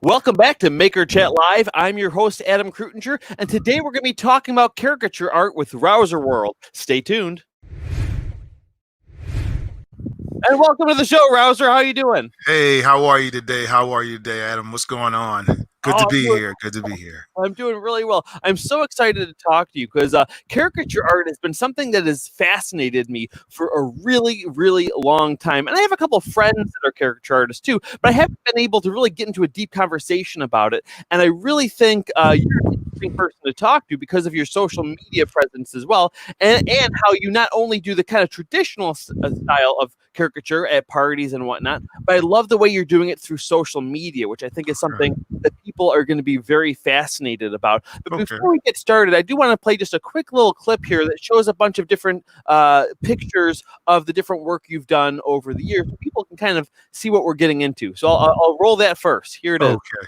Welcome back to Maker Chat Live. I'm your host, Adam Krutinger, and today we're going to be talking about caricature art with Rouser World. Stay tuned. And welcome to the show, Rouser. How you doing? Hey, how are you today? How are you today, Adam? What's going on? Good Oh, to be here. Good to be here. I'm doing really well. I'm so excited to talk to you because caricature art has been something that has fascinated me for a really, really long time. And I have a couple of friends that are caricature artists too, but I haven't been able to really get into a deep conversation about it. And I really think you're an interesting person to talk to because of your social media presence as well, and how you not only do the kind of traditional style of caricature at parties and whatnot, but I love the way you're doing it through social media, which I think is something that people are going to be very fascinated about. But Okay. before we get started, I do want to play just a quick little clip here that shows a bunch of different pictures of the different work you've done over the years, so people can kind of see what we're getting into. So I'll roll that first. Here it is. Okay.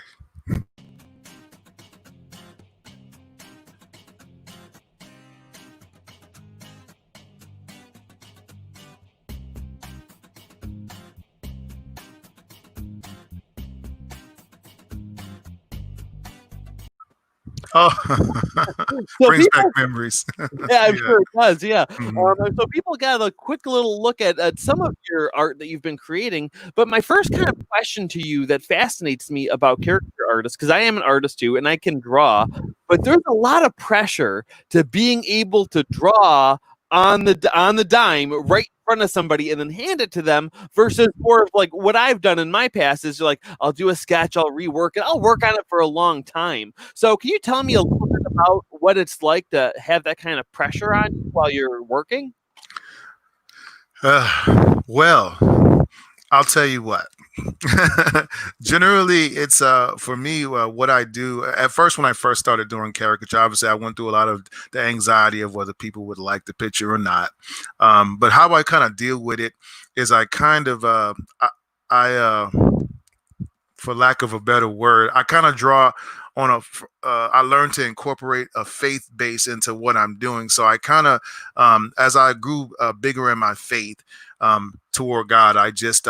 Oh, So brings back people, memories. yeah, I'm Yeah. sure it does. Yeah. Mhm. So people got a quick little look at some of your art that you've been creating. But my first kind of question to you that fascinates me about character artists, because I am an artist too, and I can draw, but there's a lot of pressure to being able to draw on the dime right in front of somebody and then hand it to them versus more of like what I've done in my past is like I'll do a sketch, I'll rework it, I'll work on it for a long time. So can you tell me a little bit about what it's like to have that kind of pressure on you while you're working? Well, I'll tell you what. Generally, it's for me what I do at first when I first started doing caricature. Obviously, I went through a lot of the anxiety of whether people would like the picture or not. But how I kind of deal with it is I kind of I for lack of a better word, I kind of draw on I learned to incorporate a faith base into what I'm doing. So I kind of, as I grew bigger in my faith toward God, I just,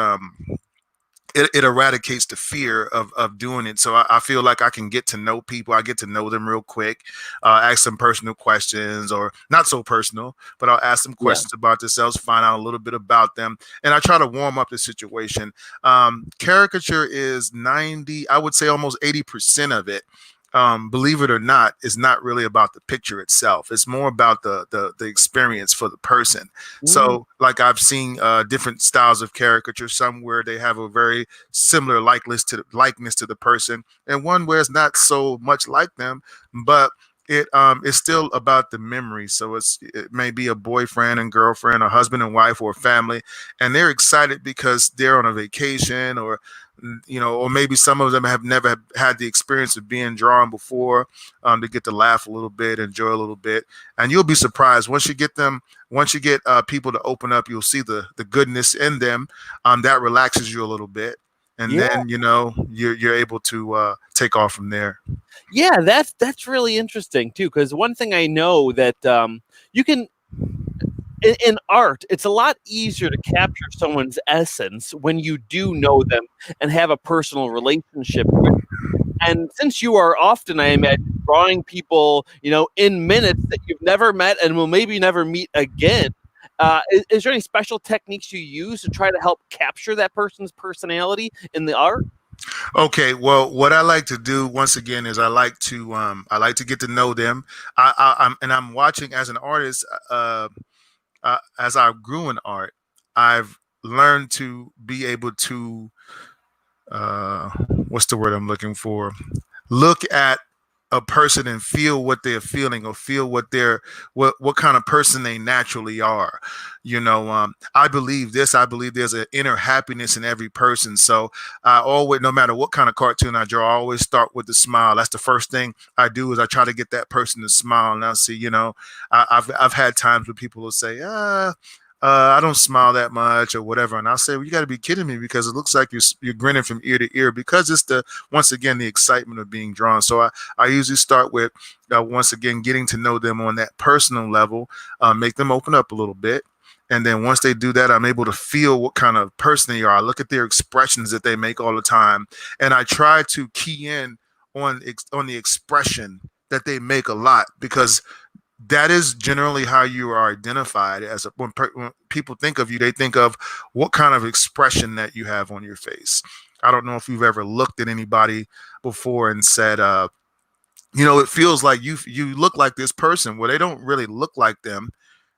it eradicates the fear of doing it. So I feel like I can get to know people. I get to know them real quick, ask them personal questions or not so personal, but I'll ask them Yeah. questions about themselves, find out a little bit about them. And I try to warm up the situation. Caricature is 90, I would say almost 80% of it. Believe it or not, is not really about the picture itself. It's more about the experience for the person. Mm, So, like I've seen different styles of caricature. Some where they have a very similar likeness to the person, and one where it's not so much like them, but it is still about the memory. So it may be a boyfriend and girlfriend, a husband and wife, or a family, and they're excited because they're on a vacation, or or maybe some of them have never had the experience of being drawn before, to get to laugh a little bit, enjoy a little bit, and you'll be surprised once you get people to open up, you'll see the goodness in them. That relaxes you a little bit, and yeah. then you're able to take off from there. Yeah, that's really interesting too, because one thing I know that you can in art, it's a lot easier to capture someone's essence when you do know them and have a personal relationship with. And since you are often, I imagine, drawing people, in minutes that you've never met and will maybe never meet again, is there any special techniques you use to try to help capture that person's personality in the art? Okay, well, what I like to do once again is I like to get to know them. I'm watching as an artist. As I grew in art, I've learned to be able to what's the word I'm looking for? Look at a person and feel what they're feeling, or feel what kind of person they naturally are. I believe this. I believe there's an inner happiness in every person. So I always, no matter what kind of cartoon I draw, I always start with the smile. That's the first thing I do, is I try to get that person to smile. And I'll see, I've had times where people will say, I don't smile that much or whatever, and I'll say, well, you got to be kidding me, because it looks like you're grinning from ear to ear, because it's once again the excitement of being drawn. So I usually start with once again getting to know them on that personal level, make them open up a little bit, And then once they do that, I'm able to feel what kind of person they are. I look at their expressions that they make all the time, and I try to key in on the expression that they make a lot, because that is generally how you are identified as when people think of you, they think of what kind of expression that you have on your face. I don't know if you've ever looked at anybody before and said, it feels like you look like this person. Well, they don't really look like them,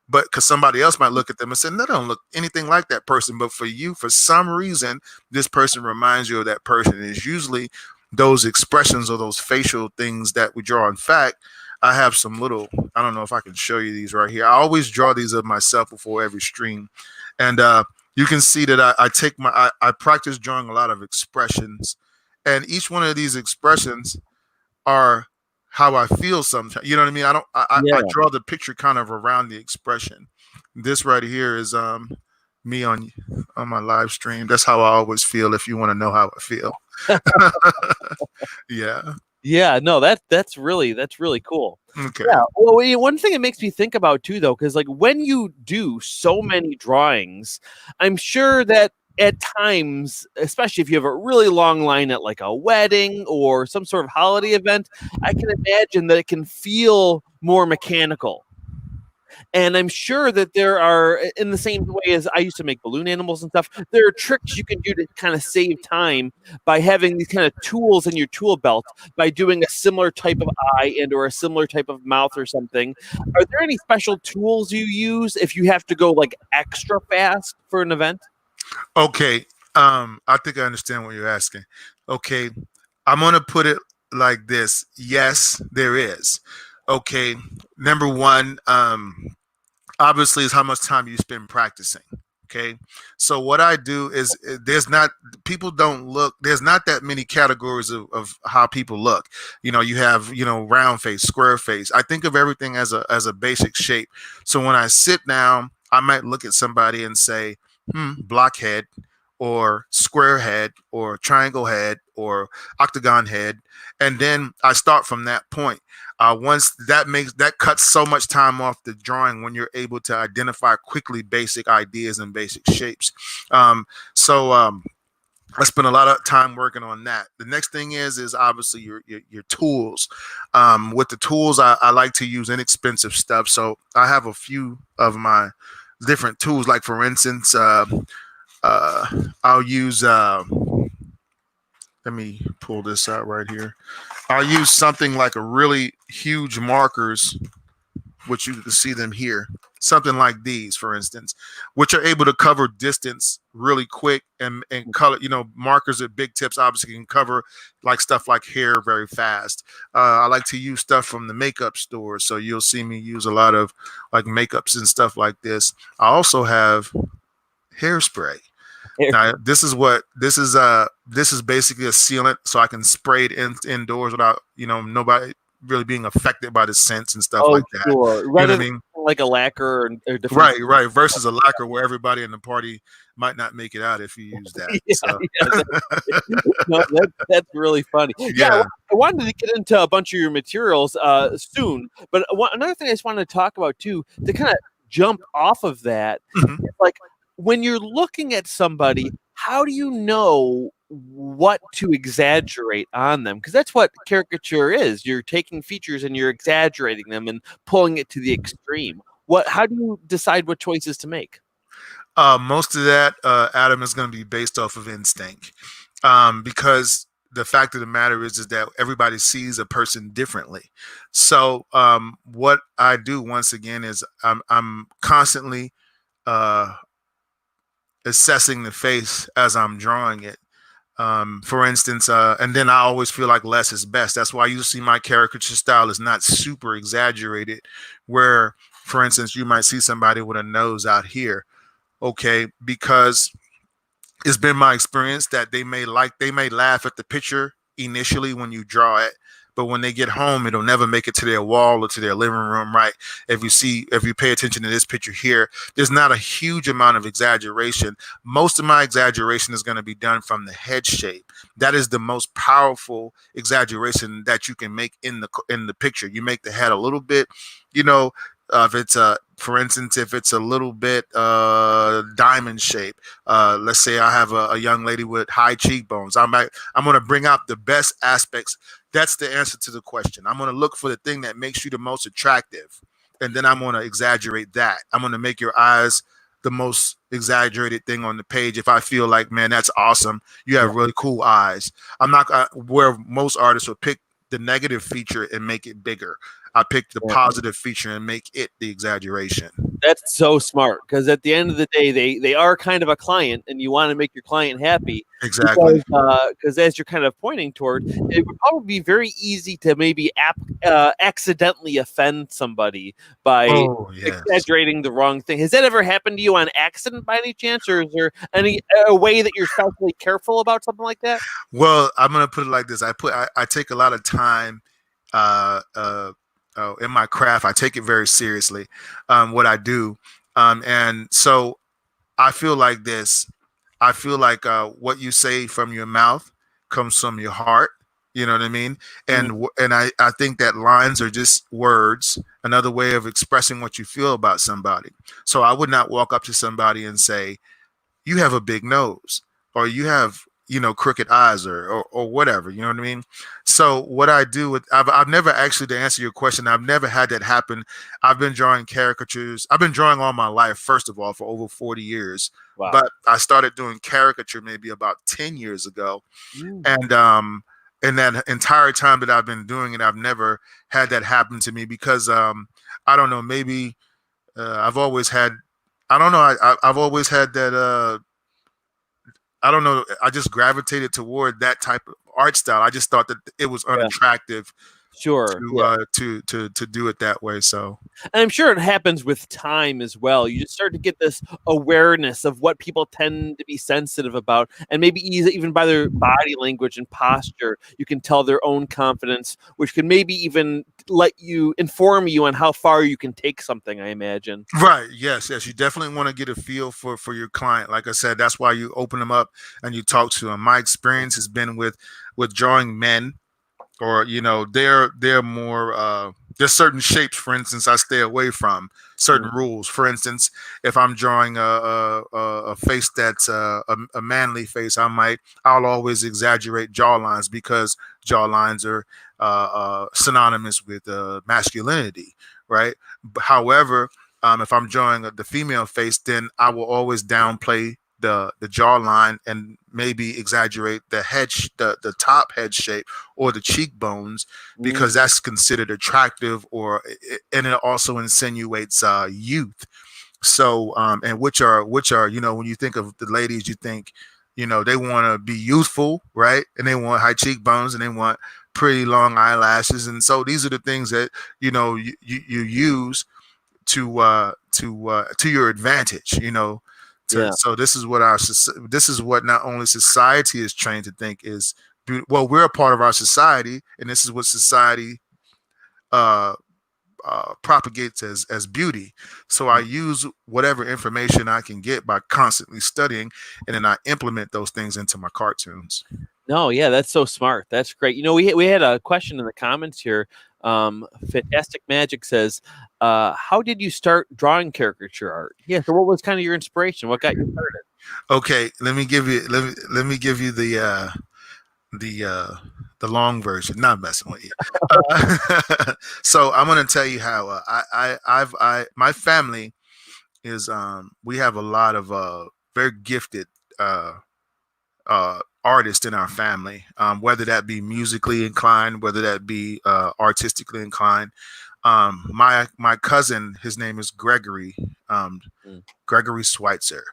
but because somebody else might look at them and say, they don't look anything like that person. But for you, for some reason, this person reminds you of that person. And it's usually those expressions or those facial things that we draw. In fact, I have some little, I don't know if I can show you these right here. I always draw these of myself before every stream. And you can see that I practice drawing a lot of expressions. And each one of these expressions are how I feel sometimes. You know what I mean? I Yeah. draw the picture kind of around the expression. This right here is me on my live stream. That's how I always feel if you want to know how I feel. Yeah. Yeah, no, that's really cool. Okay. Yeah, well, one thing it makes me think about too, though, because like when you do so many drawings, I'm sure that at times, especially if you have a really long line at like a wedding or some sort of holiday event, I can imagine that it can feel more mechanical. And I'm sure that there are, in the same way as I used to make balloon animals and stuff, there are tricks you can do to kind of save time by having these kind of tools in your tool belt, by doing a similar type of eye and or a similar type of mouth or something. Are there any special tools you use if you have to go like extra fast for an event? Okay. I think I understand what you're asking. Okay. I'm gonna put it like this. Yes, there is. Okay. Number one, obviously is how much time you spend practicing. Okay. So what I do is there's not people don't look, there's not that many categories of how people look. You have, round face, square face. I think of everything as a basic shape. So when I sit down, I might look at somebody and say, blockhead or square head or triangle head or octagon head. And then I start from that point. Once that cuts so much time off the drawing when you're able to identify quickly basic ideas and basic shapes. So I spend a lot of time working on that. The next thing is obviously your tools. With the tools, I like to use inexpensive stuff. So I have a few of my different tools. Like for instance, I'll use. Let me pull this out right here. I'll use something like a really huge markers, which you can see them here. Something like these, for instance, which are able to cover distance really quick and color. Markers at big tips obviously can cover like stuff like hair very fast. I like to use stuff from the makeup stores, so you'll see me use a lot of like makeups and stuff like this. I also have hairspray. Now this is basically a sealant, so I can spray it indoors without nobody really being affected by the scents and stuff Oh, like that. sure. You know Rather what I than mean? like a lacquer or different. Right. Versus a lacquer where everybody in the party might not make it out if you use that. Yeah, So yeah. No, that's really funny. Yeah, yeah. I wanted to get into a bunch of your materials soon, but another thing I just wanted to talk about too, to kind of jump off of that, Mhm. is like when you're looking at somebody, how do you know what to exaggerate on them? Because that's what caricature is. You're taking features and you're exaggerating them and pulling it to the extreme. How do you decide what choices to make? Most of that, Adam, is going to be based off of instinct, because the fact of the matter is that everybody sees a person differently. So what I do once again is I'm constantly uh, assessing the face as I'm drawing it. For instance, and then I always feel like less is best. That's why you see my caricature style is not super exaggerated. Where, for instance, you might see somebody with a nose out here, okay, because it's been my experience that they may laugh at the picture initially when you draw it, but when they get home it'll never make it to their wall or to their living room, right? If you pay attention to this picture here, there's not a huge amount of exaggeration. Most of my exaggeration is going to be done from the head shape. That is the most powerful exaggeration that you can make in the picture. You make the head a little bit, you know If it's a, for instance, if it's a little bit diamond shape, let's say I have a young lady with high cheekbones. I'm going to bring out the best aspects. That's the answer to the question. I'm going to look for the thing that makes you the most attractive, and then I'm going to exaggerate that. I'm going to make your eyes the most exaggerated thing on the page. If I feel like, man, that's awesome, you Yeah. have really cool eyes. I'm not where most artists will pick the negative feature and make it bigger. I picked the Yeah. positive feature and make it the exaggeration. That's so smart because at the end of the day, they are kind of a client, and you want to make your client happy Exactly. because as you're kind of pointing toward, it would probably be very easy to maybe accidentally offend somebody by Oh yes. exaggerating the wrong thing. Has that ever happened to you on accident by any chance, or is there any a way that you're especially careful about something like that? Well, I'm gonna put it like this. I take a lot of time uh, uh, in my craft. I take it very seriously. What I do, and so I feel like this. I feel like what you say from your mouth comes from your heart. You know what I mean? Mm, And I think that lines are just words, another way of expressing what you feel about somebody. So I would not walk up to somebody and say, you have a big nose, or you have, crooked eyes, or whatever, you know what I mean? So what I do with, I've never actually, to answer your question, I've never had that happen. I've been drawing caricatures. I've been drawing all my life, first of all, for over 40 years. wow. But I started doing caricature maybe about 10 years ago. Mm, And in that entire time that I've been doing it, I've never had that happen to me because I don't know, maybe I've always had, I don't know, I've always had that I don't know. I just gravitated toward that type of art style. I just thought that it was yeah, unattractive sure. Yeah. to do it that way. So And I'm sure it happens with time as well. You just start to get this awareness of what people tend to be sensitive about, and maybe even by their body language and posture, you can tell their own confidence, which can maybe even let you inform you on how far you can take something. I imagine. right, yes, yes, you definitely want to get a feel for your client. Like I said, that's why you open them up and you talk to them. My experience has been with drawing men, or they're more there's certain shapes, for instance, I stay away from. Mm, Certain rules, for instance, if I'm drawing a face that's a manly face, I'll always exaggerate jawlines because jawlines are synonymous with masculinity, right? However, if I'm drawing the female face, then I will always downplay the jawline and maybe exaggerate the top head shape or the cheekbones, mm, because that's considered attractive, and it also insinuates youth. So and which are when you think of the ladies, you think they want to be youthful, right? And they want high cheekbones and they want pretty long eyelashes, and so these are the things that you use to your advantage, yeah. so this is what not only society is trained to think is well, we're a part of our society, and this is what society uh, propagates as beauty. So I Mm. use whatever information I can get by constantly studying, and then I implement those things into my cartoons. No, yeah, that's so smart. That's great. We had a question in the comments here. Fantastic Magic says, "How did you start drawing caricature art?" Yeah. So, what was kind of your inspiration? What got you started? Okay, let me give you the uh the long version. Not messing with you. So I'm gonna tell you how my family is we have a lot of very gifted uh artists in our family, whether that be musically inclined, whether that be artistically inclined. My cousin, his name is Gregory, um, Mm, Gregory Schweitzer.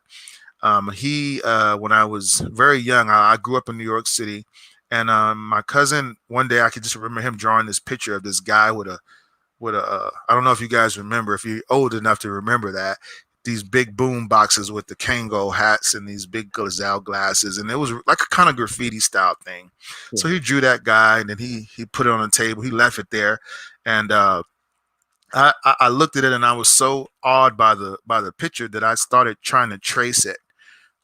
He when I was very young, I grew up in New York City, and my cousin, one day I could just remember him drawing this picture of this guy with a I don't know if you guys remember, if you're old enough to remember that, these big boom boxes with the Kango hats and these big Glazelle glasses, and it was like a kind of graffiti style thing. yeah. So he drew that guy, and then he put it on the table. He left it there, and I looked at it, and I was so awed by the picture that I started trying to trace it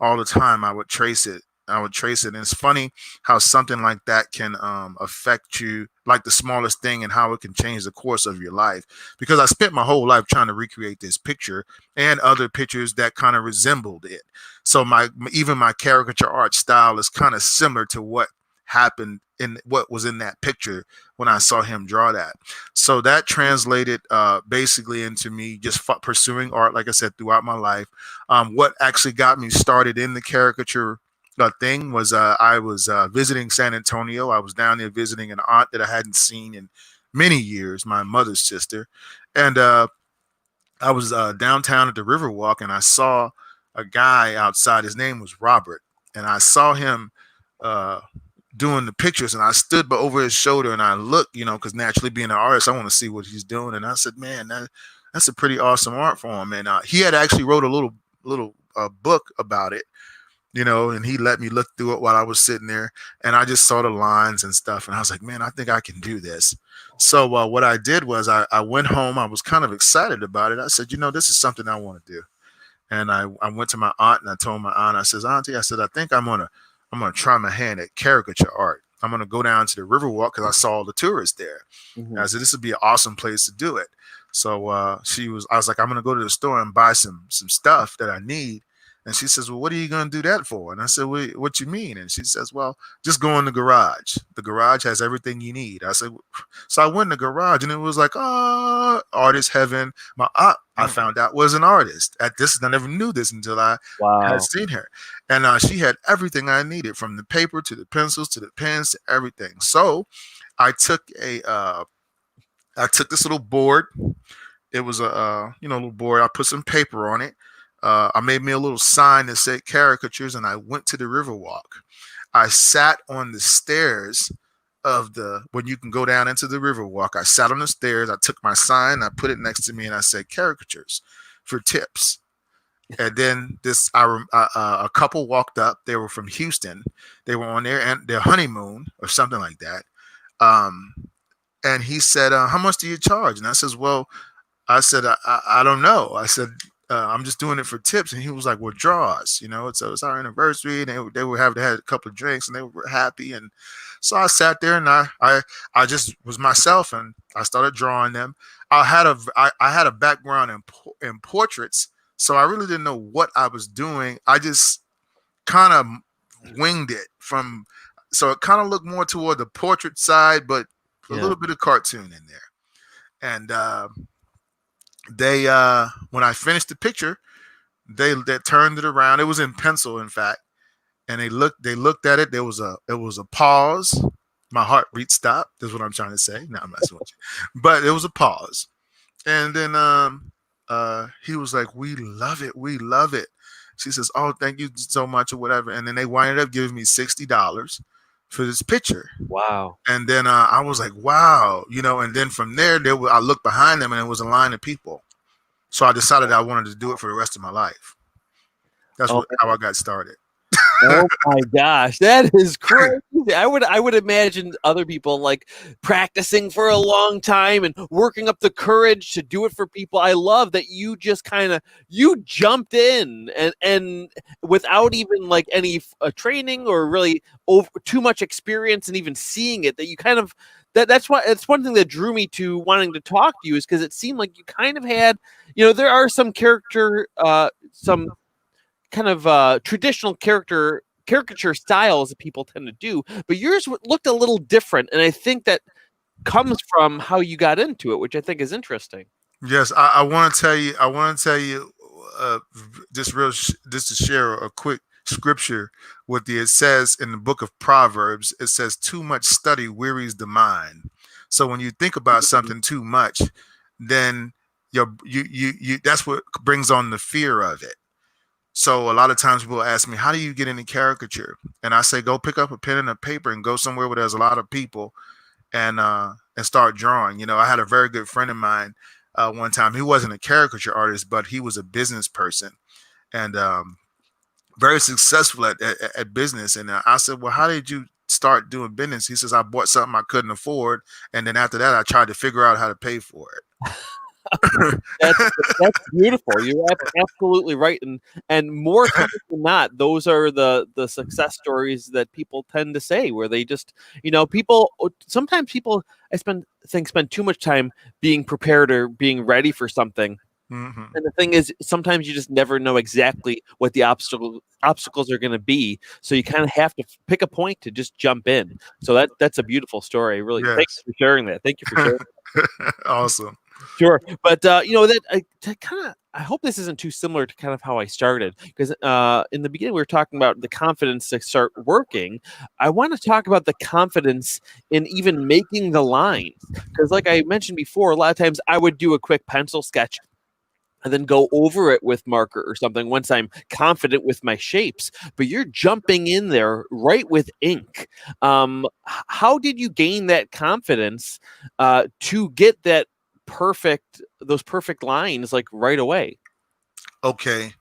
all the time. I would trace it I would trace it. And it's funny how something like that can affect you, like the smallest thing, and how it can change the course of your life. Because I spent my whole life trying to recreate this picture and other pictures that kind of resembled it. So my even my caricature art style is kind of similar to what happened in what was in that picture when I saw him draw that. So that translated basically into me just pursuing art, like I said, throughout my life. What actually got me started in the caricature thing was I was visiting San Antonio. I was down there visiting an aunt that I hadn't seen in many years, my mother's sister. And I was downtown at the Riverwalk, and I saw a guy outside. His name was Robert. And I saw him uh, doing the pictures, and I stood over his shoulder and I looked, because naturally being an artist, I want to see what he's doing. And I said, man, that's a pretty awesome art form. And he had actually wrote a little book about it, and he let me look through it while I was sitting there, and I just saw the lines and stuff, and I was like, man, I think I can do this. So what I did was I went home. I was kind of excited about it. I said, this is something I want to do. And I went to my aunt and I told my aunt, I says, Auntie, I said, I think I'm gonna try my hand at caricature art. I'm gonna go down to the Riverwalk because I saw all the tourists there. And I said, this would be an awesome place to do it. So I was like, I'm gonna go to the store and buy some stuff that I need. And she says, well, what are you going to do that for? And I said, well, what you mean? And she says, well, just go in the garage. The garage has everything you need. I said, so I went in the garage, and it was like, oh, artist heaven. My aunt, I found out, was an artist at this. I never knew this until I had Wow. seen her. And she had everything I needed, from the paper to the pencils to the pens to everything. So I took I took this little board. It was a little board. I put some paper on it. I made me a little sign that said caricatures, and I went to the Riverwalk. I sat on the stairs of when you can go down into the Riverwalk. I sat on the stairs. I took my sign. I put it next to me, and I said caricatures for tips. And then a couple walked up. They were from Houston. They were on their honeymoon or something like that. Um, and he said, "How much do you charge?" And I says, "Well." I said, I don't know. I said, I'm just doing it for tips. And he was like, well, draw us, it's our anniversary. And they would have had a couple of drinks, and they were happy. And so I sat there, and I just was myself, and I started drawing them. I had a background in portraits. So I really didn't know what I was doing. I just kind of winged it so it kind of looked more toward the portrait side, but a Yeah. little bit of cartoon in there. And, they when I finished the picture, they turned it around. It was in pencil, in fact, and they looked at it. It was a pause. My heartbeat stopped. That's what I'm trying to say. No, I'm messing with you, but it was a pause. And then he was like, we love it, we love it. She says, oh, thank you so much, or whatever. And then they winded up giving me $60 for this picture. Wow. And then I was like, wow, and then from there, I looked behind them, and it was a line of people. So I decided I wanted to do it for the rest of my life. That's Oh, how I got started. oh my gosh, that is crazy. I would imagine other people like practicing for a long time and working up the courage to do it for people. I love that you just kind of you jumped in and without even like any training or really too much experience and even seeing it, that you kind of that's why it's one thing that drew me to wanting to talk to you, is because it seemed like you kind of had, there are some some kind of traditional caricature styles that people tend to do, but yours looked a little different, and I think that comes from how you got into it, which I think is interesting. Yes, I want to tell you. I want to tell you, just to share a quick scripture with you. It says in the book of Proverbs, it says, "Too much study wearies the mind." So when you think about something too much, then you that's what brings on the fear of it. So a lot of times people ask me, how do you get into caricature? And I say, go pick up a pen and a paper and go somewhere where there's a lot of people, and start drawing. I had a very good friend of mine one time. He wasn't a caricature artist, but he was a business person, and very successful at business. And I said, well, how did you start doing business? He says, I bought something I couldn't afford. And then after that, I tried to figure out how to pay for it. That's that's beautiful. You're absolutely right, and more times than not, those are the success stories that people tend to say, where they just, people sometimes people spend too much time being prepared or being ready for something. Hmm. And the thing is, sometimes you just never know exactly what the obstacles are going to be. So you kind of have to pick a point to just jump in. So that's a beautiful story. Really, thank Yes. you for sharing that. Thank you for sharing. Awesome. Sure, but that I kind of I hope this isn't too similar to kind of how I started, because in the beginning we were talking about the confidence to start working. I want to talk about the confidence in even making the lines, because like I mentioned before, a lot of times I would do a quick pencil sketch and then go over it with marker or something once I'm confident with my shapes. But you're jumping in there right with ink. How did you gain that confidence to get those perfect lines like right away? Okay.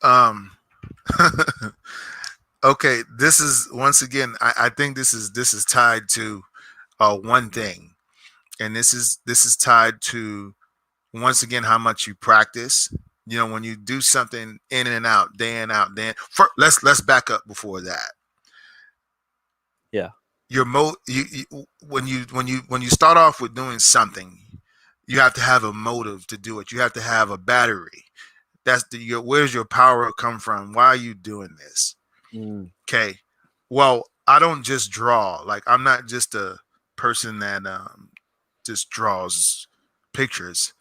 Um, okay. This is once again. I think this is tied to one thing, and this is tied to once again how much you practice. When you do something in and out, day in out, day in. Let's back up before that. Yeah, Your when you start off with doing something, you have to have a motive to do it. You have to have a battery. Where's your power come from? Why are you doing this? mm, Okay. Well, I don't just draw. Like, I'm not just a person that just draws pictures.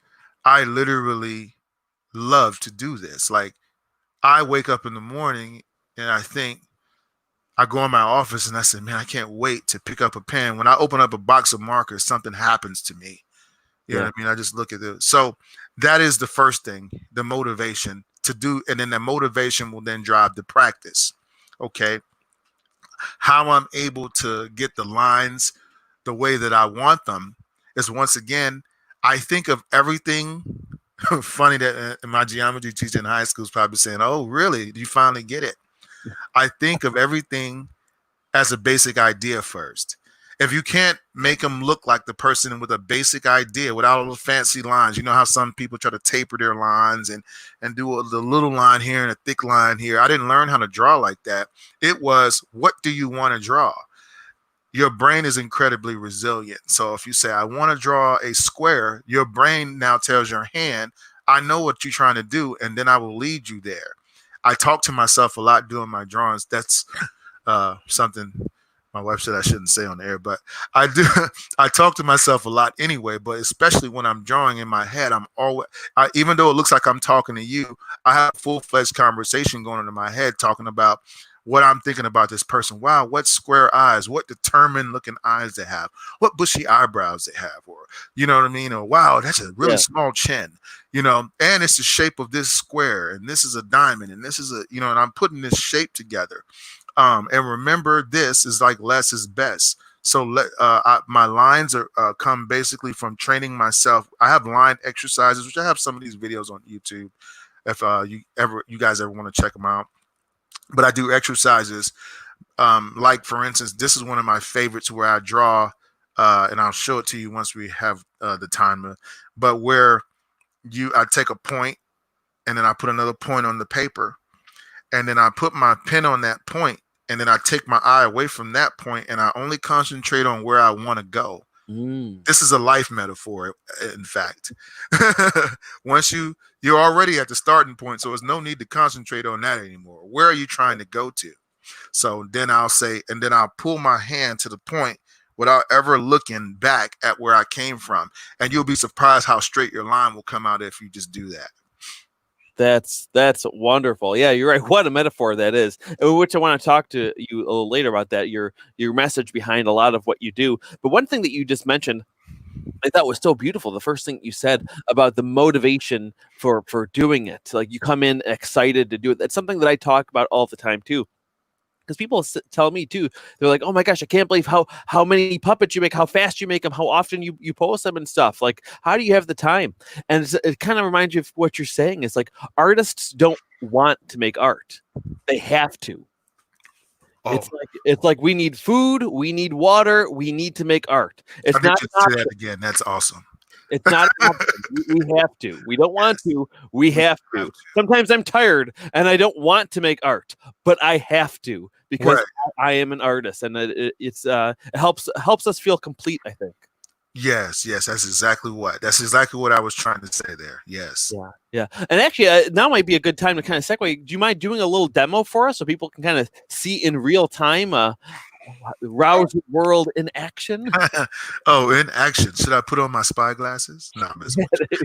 I literally love to do this. Like, I wake up in the morning and I go in my office and I say, man, I can't wait to pick up a pen. When I open up a box of markers, something happens to me. You know yeah, what I mean? I just look at it. So that is the first thing, the motivation to do. And then the motivation will then drive the practice. Okay. How I'm able to get the lines the way that I want them is, once again, I think of everything. Funny that my geometry teacher in high school is probably saying, oh, really? You finally get it. I think of everything as a basic idea first. If you can't make them look like the person with a basic idea without all the fancy lines, you know how some people try to taper their lines and do the little line here and a thick line here. I didn't learn how to draw like that. It was, what do you want to draw? Your brain is incredibly resilient. So if you say, I want to draw a square, your brain now tells your hand, I know what you're trying to do, and then I will lead you there. I talk to myself a lot doing my drawings. That's something my wife said I shouldn't say on the air, but I do. I talk to myself a lot anyway, but especially when I'm drawing in my head, even though it looks like I'm talking to you, I have a full-fledged conversation going on in my head talking about what I'm thinking about this person. Wow, what square eyes, what determined looking eyes they have, what bushy eyebrows they have, or you know what I mean? Or wow, that's a really yeah. small chin, and it's the shape of this square, and this is a diamond, and this is and I'm putting this shape together. And remember, this is like less is best. So my lines are come basically from training myself. I have line exercises, which I have some of these videos on YouTube. If you guys ever want to check them out, but I do exercises. Like for instance, this is one of my favorites where I draw, and I'll show it to you once we have the time. But where I take a point and then I put another point on the paper, and then I put my pen on that point, and then I take my eye away from that point, and I only concentrate on where I want to go. Mm, This is a life metaphor, in fact. Once you're already at the starting point, so there's no need to concentrate on that anymore. Where are you trying to go to? So then I'll say, and then I'll pull my hand to the point without ever looking back at where I came from, and you'll be surprised how straight your line will come out if you just do that. that's wonderful. Yeah, you're right. What a metaphor that is. Which I want to talk to you a little later about that. Your message behind a lot of what you do. But one thing that you just mentioned I thought was so beautiful. The first thing you said about the motivation for doing it, like you come in excited to do it. That's something that I talk about all the time too. Because people tell me too, they're like, "Oh my gosh, I can't believe how many puppets you make, how fast you make them, how often you post them and stuff. Like, how do you have the time?" And it kind of reminds you of what you're saying. It's like artists don't want to make art; they have to. Oh, It's like we need food, we need water, we need to make art. I It's need not you to an say that option. again. That's awesome. It's not an option. We have to. We don't want to. We have Have to. to. Sometimes I'm tired and I don't want to make art, but I have to because Right. I am an artist, and it helps us feel complete, I think. Yes, yes, that's exactly what I was trying to say there. Yes. Yeah, yeah. And actually, now might be a good time to kind of segue. Do you mind doing a little demo for us so people can kind of see in real time Rouse World in action? Oh, in action. Should I put on my spy glasses? No, I'm messing with you.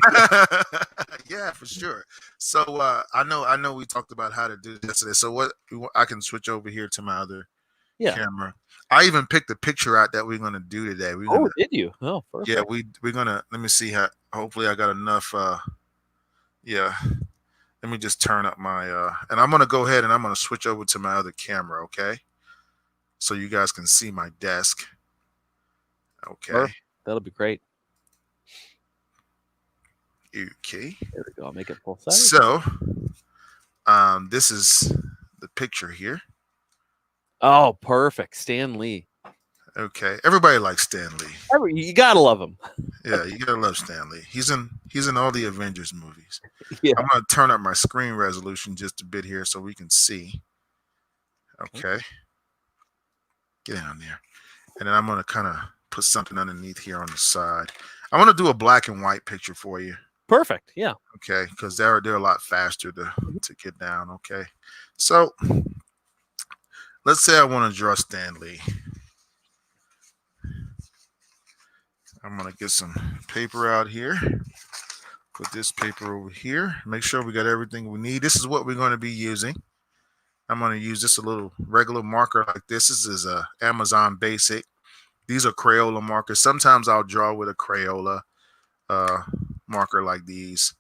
Yeah, for sure. So I know we talked about how to do this yesterday. So I can switch over here to my other Yeah. camera. I even picked the picture out that we're gonna do today. We're Oh, gonna did you? Oh, yeah, perfect. we're gonna let me see how hopefully I got enough yeah. Let me just turn up my and I'm gonna go ahead and I'm gonna switch over to my other camera, okay? So you guys can see my desk. Okay. Perfect. That'll be great. Okay. There we go. I'll make it full size. So this is the picture here. Oh, perfect. Stan Lee. Okay. Everybody likes Stan Lee. You gotta love him. Yeah, you gotta love Stan Lee. He's in all the Avengers movies. Yeah. I'm gonna turn up my screen resolution just a bit here so we can see. Okay. Get down there. And then I'm gonna kind of put something underneath here on the side. I want to do a black and white picture for you. Perfect. Yeah. Okay, because they're a lot faster to get down. Okay. So let's say I want to draw Stan Lee. I'm gonna get some paper out here. Put this paper over here. Make sure we got everything we need. This is what we're going to be using. I'm going to use just a little regular marker like this. This is a Amazon Basic. These are Crayola markers. Sometimes I'll draw with a Crayola marker like these.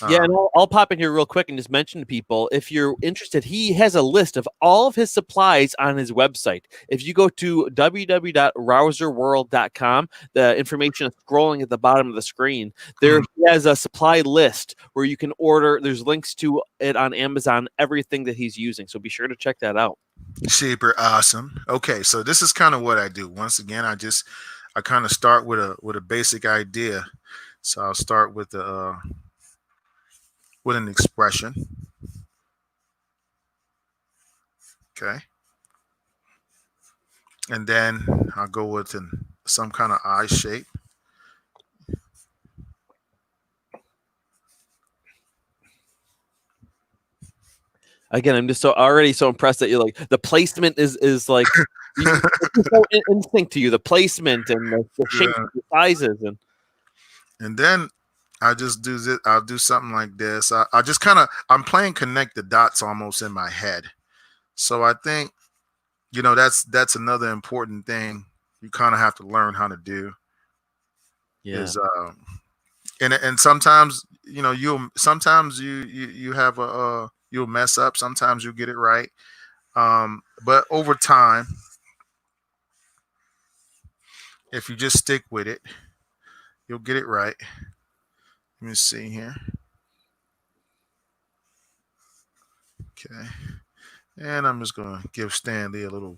Yeah, and I'll pop in here real quick and just mention to people, if you're interested, he has a list of all of his supplies on his website. If you go to www.rouserworld.com, the information is scrolling at the bottom of the screen. There he has a supply list where you can order. There's links to it on Amazon, everything that he's using. So be sure to check that out. Super awesome. Okay, so this is kind of what I do. Once again, I kind of start with a basic idea. So I'll start with an expression. Okay. And then I'll go with some kind of eye shape. Again, I'm just already so impressed that you're like, the placement is like it's so instinct to you, the placement and the shape, the sizes, and then I just do this. I'll do something like this. I just I'm playing connect the dots almost in my head. So I think that's another important thing you kind of have to learn how to do. yeah. Is and sometimes you have you'll mess up. Sometimes you'll get it right. But over time, if you just stick with it, you'll get it right. Let me see here. Okay. And I'm just going to give Stanley a little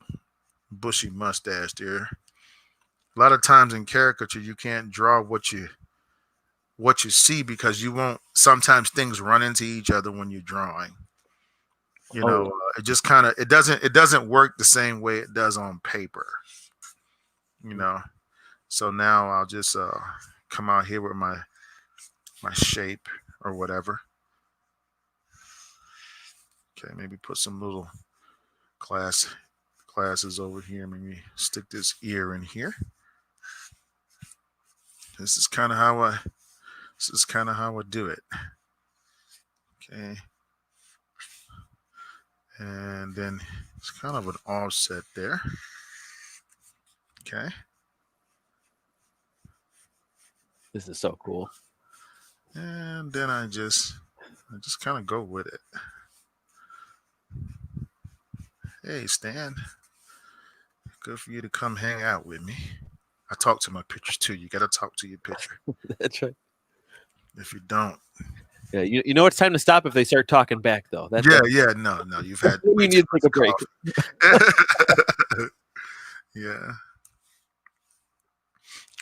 bushy mustache there. A lot of times in caricature, you can't draw what you see because you won't. Sometimes things run into each other when you're drawing. It just it doesn't work the same way it does on paper. So now I'll just come out here with my shape or whatever. Okay, maybe put some little classes over here. Maybe stick this ear in here. This is kind of how I do it. Okay. And then it's kind of an offset there. Okay. This is so cool. And then I just kind of go with it. Hey, Stan. Good for you to come hang out with me. I talk to my pictures too. You got to talk to your picture. That's right. If you don't. Yeah, you know it's time to stop if they start talking back, though. No. You've had. You need to take a break. Yeah.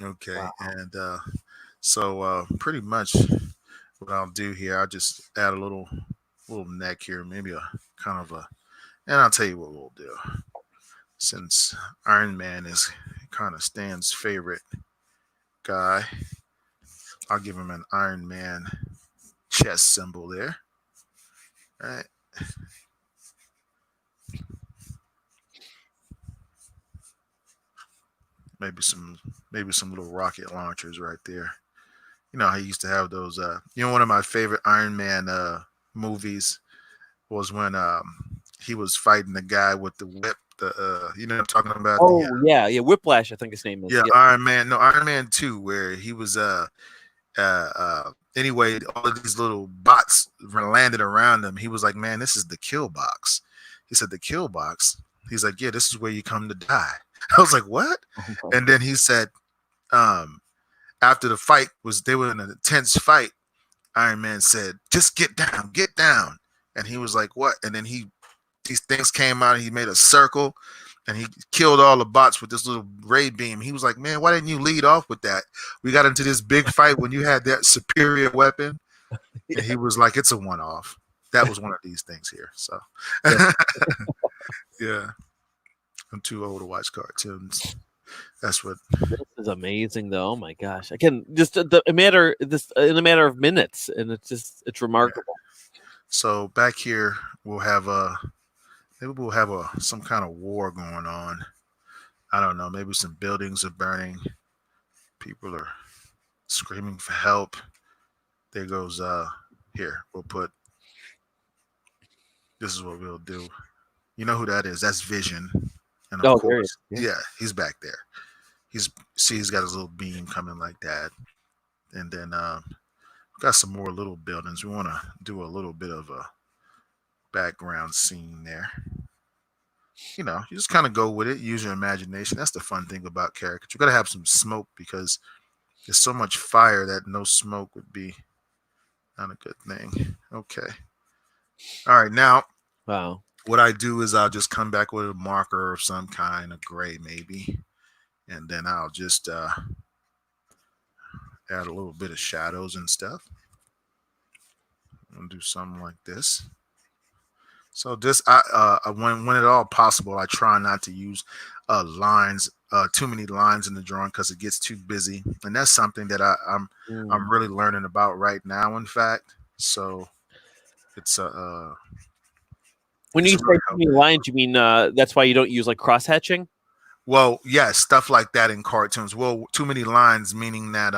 Okay, wow. And So pretty much what I'll do here, I'll just add a little neck here, maybe a kind of a, and I'll tell you what we'll do. Since Iron Man is kind of Stan's favorite guy, I'll give him an Iron Man chest symbol there. All right. Maybe some maybe some little rocket launchers right there. You know, I used to have those. One of my favorite Iron Man movies was when he was fighting the guy with the whip. I'm talking about the Oh yeah, yeah. Whiplash, I think his name is. yeah Yeah. Iron Man. No, Iron Man 2, where he was anyway, all of these little bots landed around him. He was like, "Man, this is the kill box." He said, "The kill box." He's like, "Yeah, this is where you come to die." I was like, "What?" Oh my And then he said, um, after the fight was they were in an intense fight, Iron Man said, "Just get down." And he was like, "What?" And then these things came out and he made a circle and he killed all the bots with this little ray beam. He was like, "Man, why didn't you lead off with that? We got into this big fight when you had that superior weapon." And he was like, "It's a one off. That was one of these things here." So Yeah. yeah, I'm too old to watch cartoons. That's what This is amazing, though. Oh my gosh! Again, just a matter this in a matter of minutes, and it's yeah. remarkable. So back here we'll have maybe we'll have some kind of war going on. I don't know. Maybe some buildings are burning. People are screaming for help. There goes here. We'll put this is what we'll do. You know who that is? That's Vision. And of Oh, there he is. course, Yeah. yeah, he's back there. He's got his little beam coming like that. And then got some more little buildings. We want to do a little bit of a background scene there. You just kind of go with it, use your imagination. That's the fun thing about caricature. You got to have some smoke because there's so much fire that no smoke would be not a good thing. Okay. All right. Now, Wow. what I do is I'll just come back with a marker of some kind, a gray maybe, and then I'll just add a little bit of shadows and stuff. I'll do something like this. So this, when at all possible, I try not to use lines, too many lines in the drawing because it gets too busy, and that's something that I'm Mm. really learning about right now. In fact, so it's When you it's say really too many helping. lines, you mean that's why you don't use like cross hatching? Well, yeah, stuff like that in cartoons. Well, too many lines, meaning that,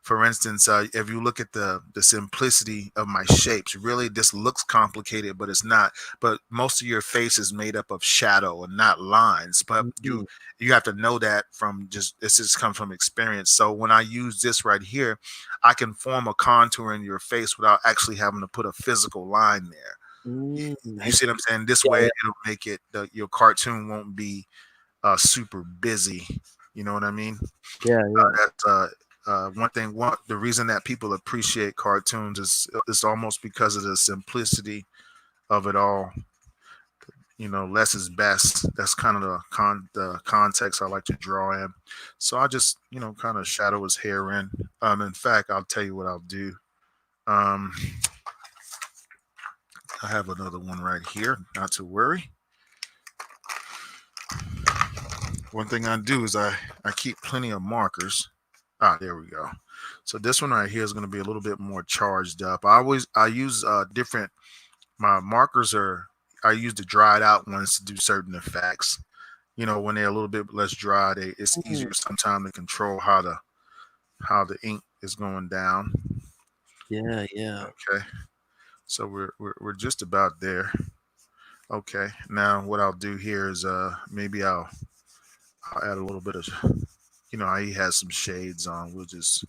for instance, if you look at the simplicity of my shapes, really this looks complicated, but it's not. But most of your face is made up of shadow and not lines. But you Mhm. you have to know that from just this has come from experience. So when I use this right here, I can form a contour in your face without actually having to put a physical line there. You, Mm, you I see see. what I'm saying? This Yeah, way, yeah. it'll make your cartoon won't be super busy. You know what I mean? Yeah, yeah. That's one thing. The reason that people appreciate cartoons is almost because of the simplicity of it all. Less is best. That's kind of the context I like to draw in. So I just kind of shadow his hair in. In fact, I'll tell you what I'll do. Um, I have another one right here. Not to worry. One thing I do is I keep plenty of markers. Ah, there we go. So this one right here is going to be a little bit more charged up. I use different my markers are I use the dried out ones to do certain effects. When they're a little bit less dry, it's Mm, easier sometimes to control how the ink is going down. yeah, yeah. Okay, so we're just about there. Okay, now what I'll do here is maybe I'll add a little bit of he has some shades on. We'll just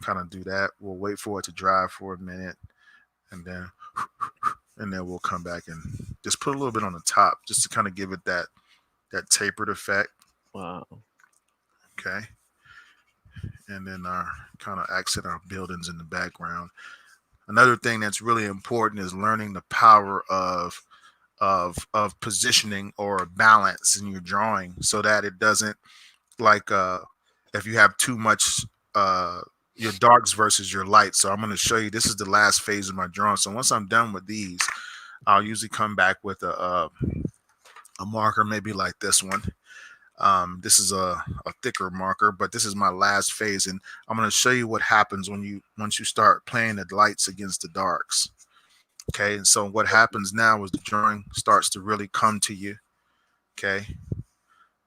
kind of do that. We'll wait for it to dry for a minute, and then we'll come back and just put a little bit on the top, just to kind of give it that tapered effect. Wow. Okay, and then our kind of accent our buildings in the background. Another thing that's really important is learning the power of positioning or balance in your drawing, so that it doesn't like if you have too much your darks versus your lights. So I'm going to show you. This is the last phase of my drawing. So once I'm done with these, I'll usually come back with a marker, maybe like this one. This is a thicker marker, but this is my last phase, and I'm going to show you what happens once you start playing the lights against the darks. Okay, and so what happens now is the drawing starts to really come to you. Okay,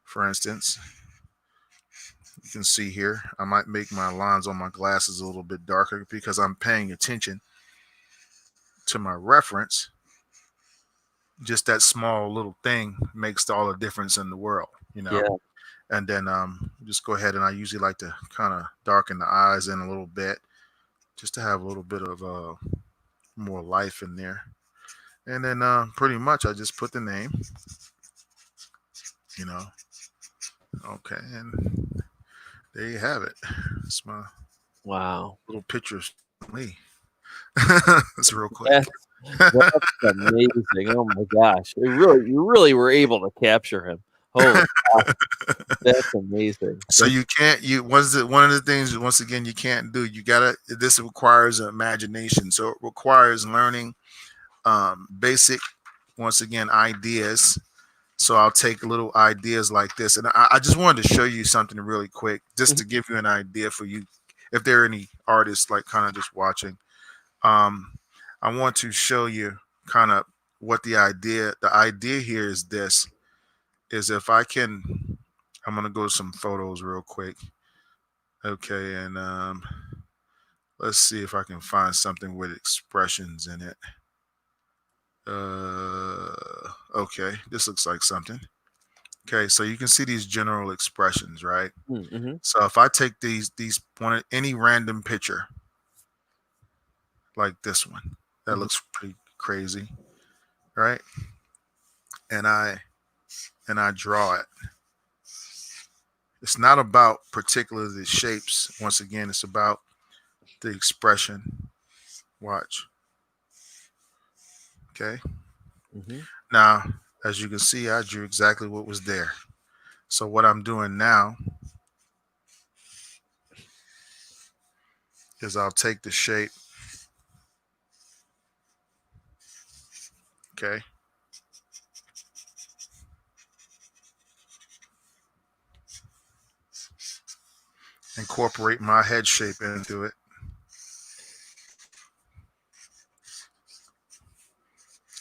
for instance, you can see here, I might make my lines on my glasses a little bit darker because I'm paying attention to my reference. Just that small little thing makes all the difference in the world, you know. Yeah. And then just go ahead, and I usually like to kind of darken the eyes in a little bit just to have a little bit of more life in there. And then pretty much I just put the name, you know. Okay, and there you have it. It's my Wow. little picture of me. It's real quick. That's that's amazing. Oh my gosh. You really were able to capture him. Holy cow. That's amazing. So you can't one of the things once again you can't do. You gotta this requires imagination. So it requires learning basic once again ideas. So I'll take little ideas like this, and I just wanted to show you something really quick, just to give you an idea for you, if there are any artists like kind of just watching. Um, I want to show you kind of what the idea here is. This is if I can. I'm gonna go to some photos real quick. Okay, and let's see if I can find something with expressions in it. Okay, this looks like something. Okay, so you can see these general expressions, right? Mm-hmm. So if I take these one any random picture like this one, that Mm-hmm. looks pretty crazy, right? And I draw it. It's not about particularly the shapes. Once again, it's about the expression. Watch. Okay. Mm-hmm. Now, as you can see, I drew exactly what was there. So what I'm doing now is I'll take the shape, okay, incorporate my head shape into it,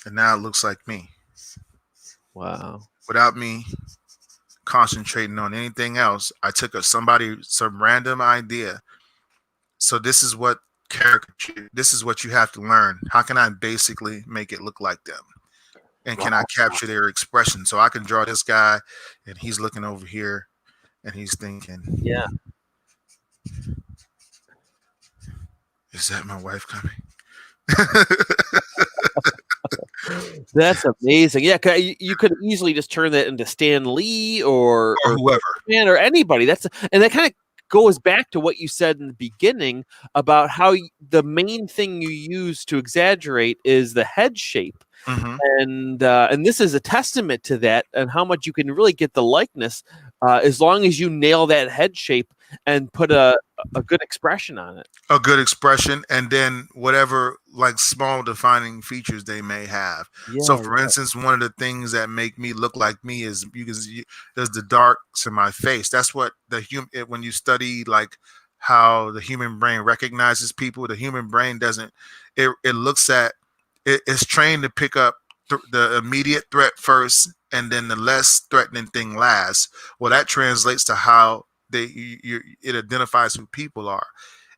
and now it looks like me Wow. without me concentrating on anything else. I took some random idea. So this is what caricature. This is what you have to learn. How can I basically make it look like them? And can I Wow. capture their expression? So I can draw this guy, and he's looking over here, and he's thinking, Yeah. "Is that my wife coming?" That's amazing. Yeah, you could easily just turn that into Stan Lee Or or whoever. man or anybody. And that kind of goes back to what you said in the beginning about how the main thing you use to exaggerate is the head shape. Mm-hmm. And this is a testament to that and how much you can really get the likeness as long as you nail that head shape and put a good expression on it. A good expression, and then whatever like small defining features they may have. So Yeah, for instance, one of the things that make me look like me is because there's the darks in my face. That's what when you study like how the human brain recognizes people, the human brain doesn't it looks at it's trained to pick up the immediate threat first and then the less threatening thing last. Well, that translates to how it identifies who people are.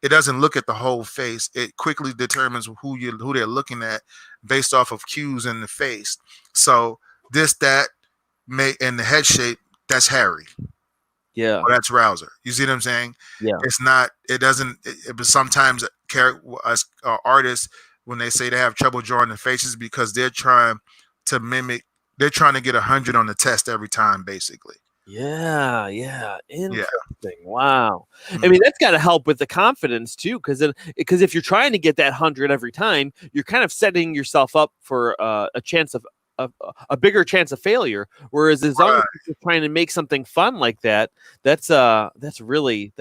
It doesn't look at the whole face. It quickly determines who they're looking at based off of cues in the face. So this that may in the head shape, that's Harry. yeah, Or that's Rouser. You see what I'm saying? yeah, It's not. It doesn't. But sometimes artists, when they say they have trouble drawing the faces because they're trying to mimic. They're trying to get 100 on the test every time, basically. yeah. Yeah. Interesting. Wow. I Mhm. mean, that's got to help with the confidence too, because if you're trying to get that 100 every time, you're kind of setting yourself up for a chance of a bigger chance of failure. Whereas as long as Right. you're trying to make something fun like that, that's really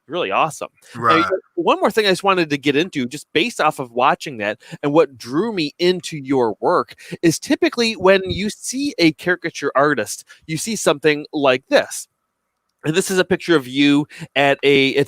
Really awesome. Now, Right. one more thing I just wanted to get into, just based off of watching that and what drew me into your work, is typically when you see a caricature artist, you see something like this. And this is a picture of you at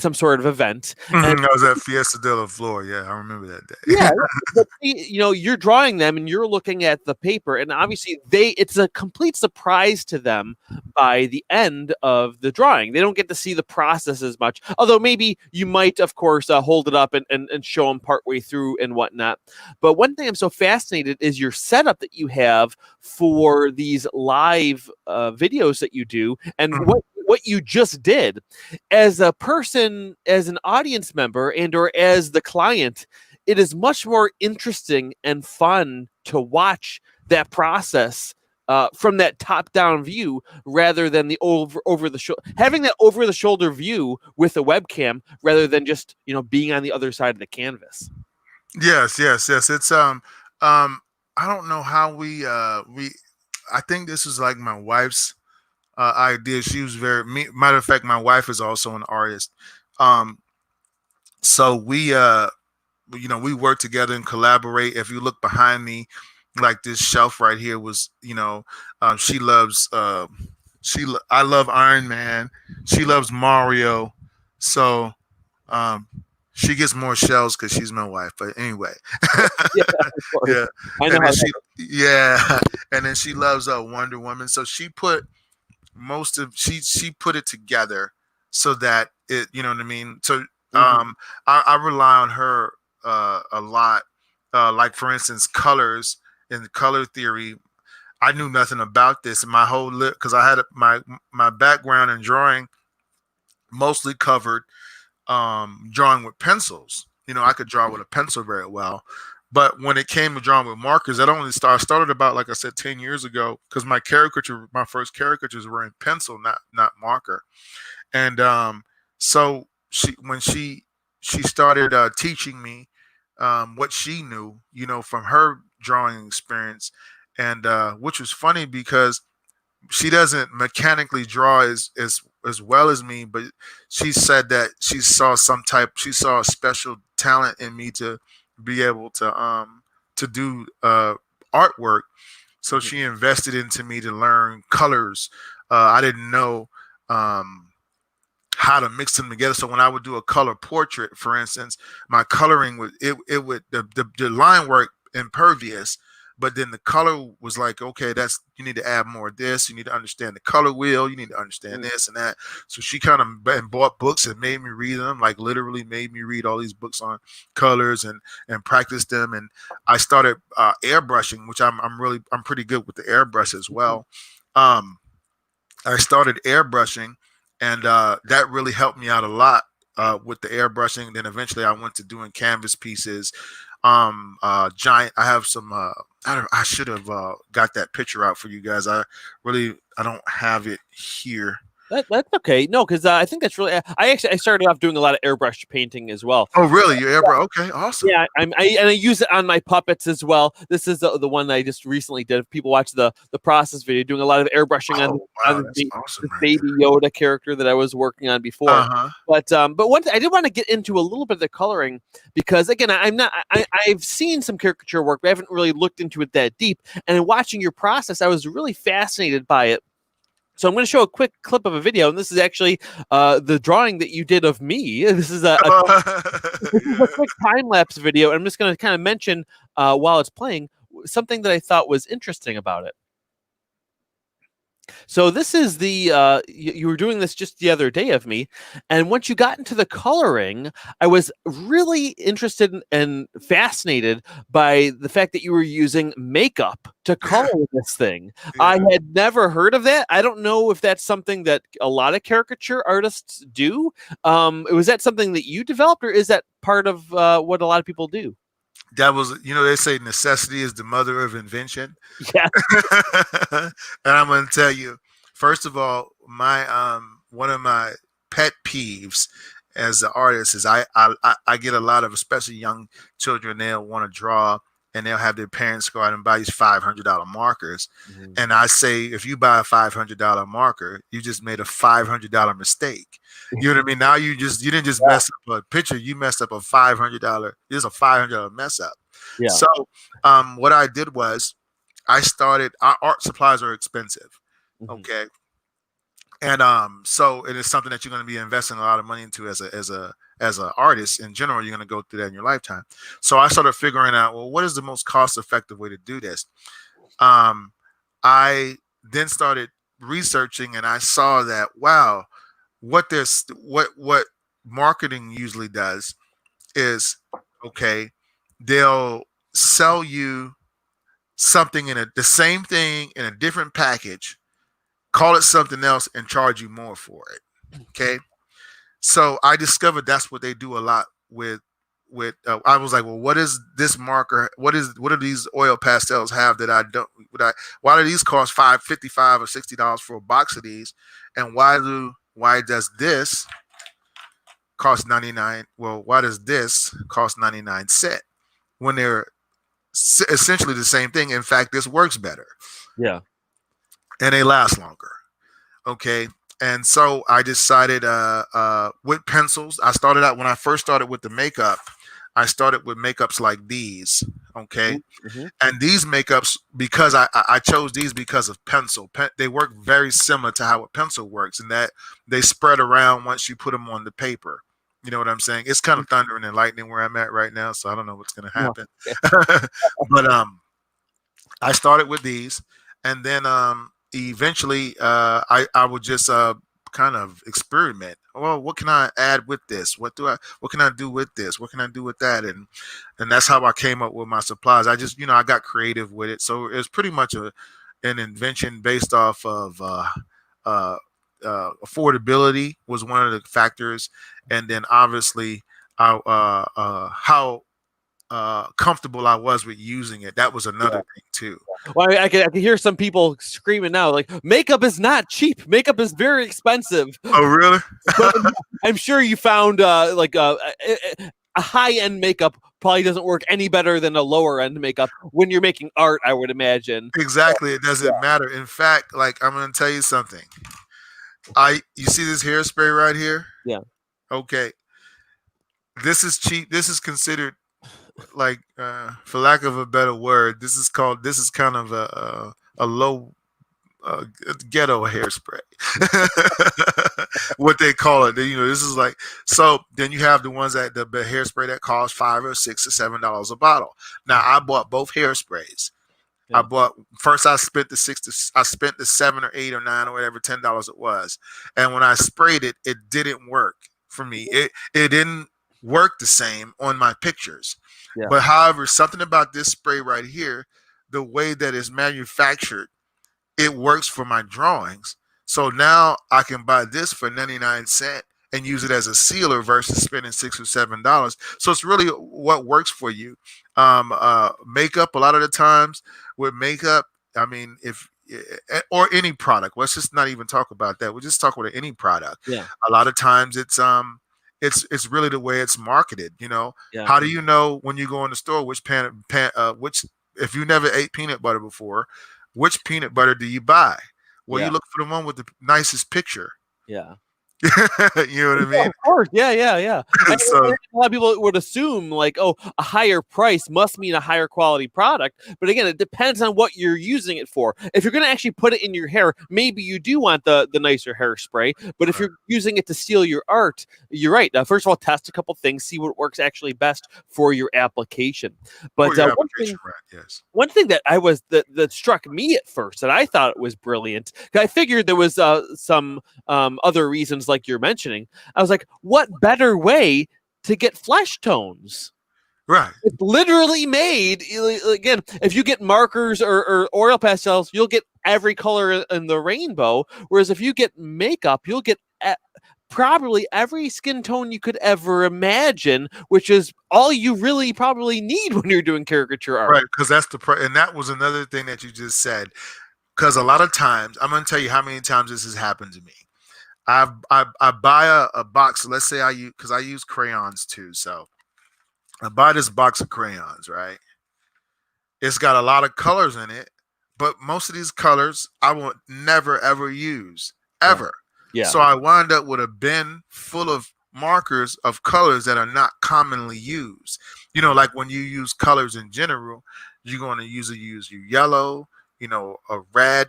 some sort of event. And I was at Fiesta de la Flor. Yeah, I remember that yeah, day. but you're drawing them and you're looking at the paper, and obviously it's a complete surprise to them by the end of the drawing. They don't get to see the process as much, although maybe you might, of course, hold it up and show them partway through and whatnot. But one thing I'm so fascinated is your setup that you have for these live videos that you do, and Mhm. what you just did as a person, as an audience member, and or as the client. It is much more interesting and fun to watch that process from that top down view rather than the over the shoulder, having that over the shoulder view with a webcam rather than just being on the other side of the canvas. Yes, yes, yes. It's um I don't know how we I think this is like my wife's idea. She was matter of fact, my wife is also an artist. Um so we work together and collaborate. If you look behind me, like this shelf right here was, she loves I love Iron Man. She loves Mario. So um she gets more shells because she's my wife. But anyway, Yeah, of course. yeah. I know And how then that. yeah, and then she loves Wonder Woman. So she put she put it together so that it, you know what I mean. So Mhm. I rely on her a lot. Like for instance, colors in color theory. I knew nothing about this. My whole because I had my background in drawing mostly covered drawing with pencils. I could draw with a pencil very well. But when it came to drawing with markers, I started about, like I said, 10 years ago, because my first caricatures were in pencil, not marker. And so she started teaching me what she knew, from her drawing experience, and which was funny because she doesn't mechanically draw as well as me, but she said that she saw a special talent in me to be able to do artwork. So Mhm. she invested into me to learn colors. I didn't know how to mix them together. So when I would do a color portrait, for instance, my coloring would it would the line work impervious, but then the color was like, okay, that's you need to add more of this. You need to understand the color wheel. You need to understand Mm. this and that. So she kind of bought books and made me read them, like literally made me read all these books on colors and practice them. And I started airbrushing, which I'm pretty good with the airbrush as well. Um, I started airbrushing, and that really helped me out a lot with the airbrushing. Then eventually, I went to doing canvas pieces. Giant. I have some. I should have got that picture out for you guys. I don't have it here. That's okay. No, because I think that's really. I started off doing a lot of airbrush painting as well. Oh, really? You airbrush? Okay, awesome. Yeah, I use it on my puppets as well. This is the one I just recently did. If people watch the process video, doing a lot of airbrushing Oh, wow, on that's awesome this right baby there. Yoda character that I was working on before. Uh huh. But one thing I did want to get into a little bit of the coloring because again I'm not I've seen some caricature work, but I haven't really looked into it that deep. And in watching your process, I was really fascinated by it. So I'm going to show a quick clip of a video, and this is actually the drawing that you did of me. This is a Yeah. quick time lapse video. I'm just going to kind of mention while it's playing something that I thought was interesting about it. So this is you were doing this just the other day of me, and once you got into the coloring, I was really interested and fascinated by the fact that you were using makeup to color this thing. I Yeah. had never heard of that. I don't know if that's something that a lot of caricature artists do. Was that something that you developed, or is that part of what a lot of people do? That was, they say necessity is the mother of invention. Yeah. And I'm going to tell you, first of all, my one of my pet peeves as an artist is I get a lot of, especially young children, they'll want to draw and they'll have their parents go out and buy these $500 markers. Mhm. And I say, if you buy a $500 marker, you just made a $500 mistake. You know what I mean? Now you didn't just Yeah. mess up a picture, you messed up a $500. This is a $500 mess up. Yeah. So what I did was I started. Our art supplies are expensive, Mhm. okay, and so it is something that you're going to be investing a lot of money into as a artist in general. You're going to go through that in your lifetime. So I started figuring out, well, what is the most cost effective way to do this? Um, I then started researching, and I saw that wow, what marketing usually does is okay, they'll sell you something the same thing in a different package, call it something else, and charge you more for it. Okay, so I discovered that's what they do a lot with. I was like, well, what is this marker? What do these oil pastels have that I don't? Why do these cost $55 or $60 for a box of these, and why does this cost 99? Well, why does this cost 99 cent when they're essentially the same thing? In fact, this works better Yeah. and they last longer. Okay. And so I decided with pencils, I started out when I first started with the makeup, I started with makeups like these. Okay. Mhm. And these makeups, because I chose these because of pencil. They work very similar to how a pencil works, in that they spread around once you put them on the paper. You know what I'm saying? It's kind of thundering and lightning where I'm at right now, so I don't know what's going to No. happen. But I started with these, and then eventually I would just kind of experiment. Well, what can I add with this? What can I do with this? What can I do with that? And that's how I came up with my supplies. I just I got creative with it. So it's pretty much an invention based off of uh, affordability was one of the factors, and then obviously how comfortable I was with using it. That was another Yeah. thing too. Well, I can hear some people screaming now, like makeup is not cheap. Makeup is very expensive. Oh, really? But I'm sure you found a high end makeup probably doesn't work any better than a lower end makeup when you're making art. I would imagine. Exactly. It Yeah. doesn't matter. In fact, like I'm gonna tell you something. You see this hairspray right here? Yeah. Okay. This is cheap. This is considered like for lack of a better word, this is kind of a low ghetto hairspray. What they call it. This is like, so then you have the ones that the hairspray that cost $5 or $6 or $7 a bottle. Now I bought both hairsprays. I Yeah. bought first. I spent the 7 or 8 or 9 or whatever $10 it was, and when I sprayed it, it didn't work for me. It didn't work the same on my pictures. Yeah. But however, something about this spray right here, the way that it's manufactured, it works for my drawings. So now I can buy this for 99 cents and use it as a sealer versus spending $6 or $7. So it's really what works for you. Makeup, a lot of the times with makeup, I mean, if or any product, let's just not even talk about that. We'll just talk about any product. Yeah. A lot of times it's really the way it's marketed. Yeah. How do you know when you go in the store which if you never ate peanut butter before, which peanut butter do you buy? Well, you Yeah. look for the one with the nicest picture. Yeah. You know what I Yeah, mean? of course. Yeah, yeah, yeah. So A lot of people would assume like, oh, a higher price must mean a higher quality product. But again, it depends on what you're using it for. If you're going to actually put it in your hair, maybe you do want the nicer hairspray. But if you're using it to steal your art, you're right. First of all, test a couple things, see what works actually best for your application. for But your one application, thing right? Yes. one thing that that struck me at first that I thought was brilliant, 'cause I figured there was some other reasons like you're mentioning. I was like, what better way to get flesh tones? Right. It's literally made again. If you get markers or oil pastels, you'll get every color in the rainbow. Whereas if you get makeup, you'll get probably every skin tone you could ever imagine, which is all you really probably need when you're doing caricature art. Right. Because and that was another thing that you just said. Because a lot of times, I'm going to tell you how many times this has happened to me. I buy a box. Let's say because I use crayons too. So I buy this box of crayons, right? It's got a lot of colors in it, but most of these colors I will never ever use Uh, ever. yeah. So I wind up with a bin full of markers of colors that are not commonly used. Like when you use colors in general, you're going to usually use your yellow, a red,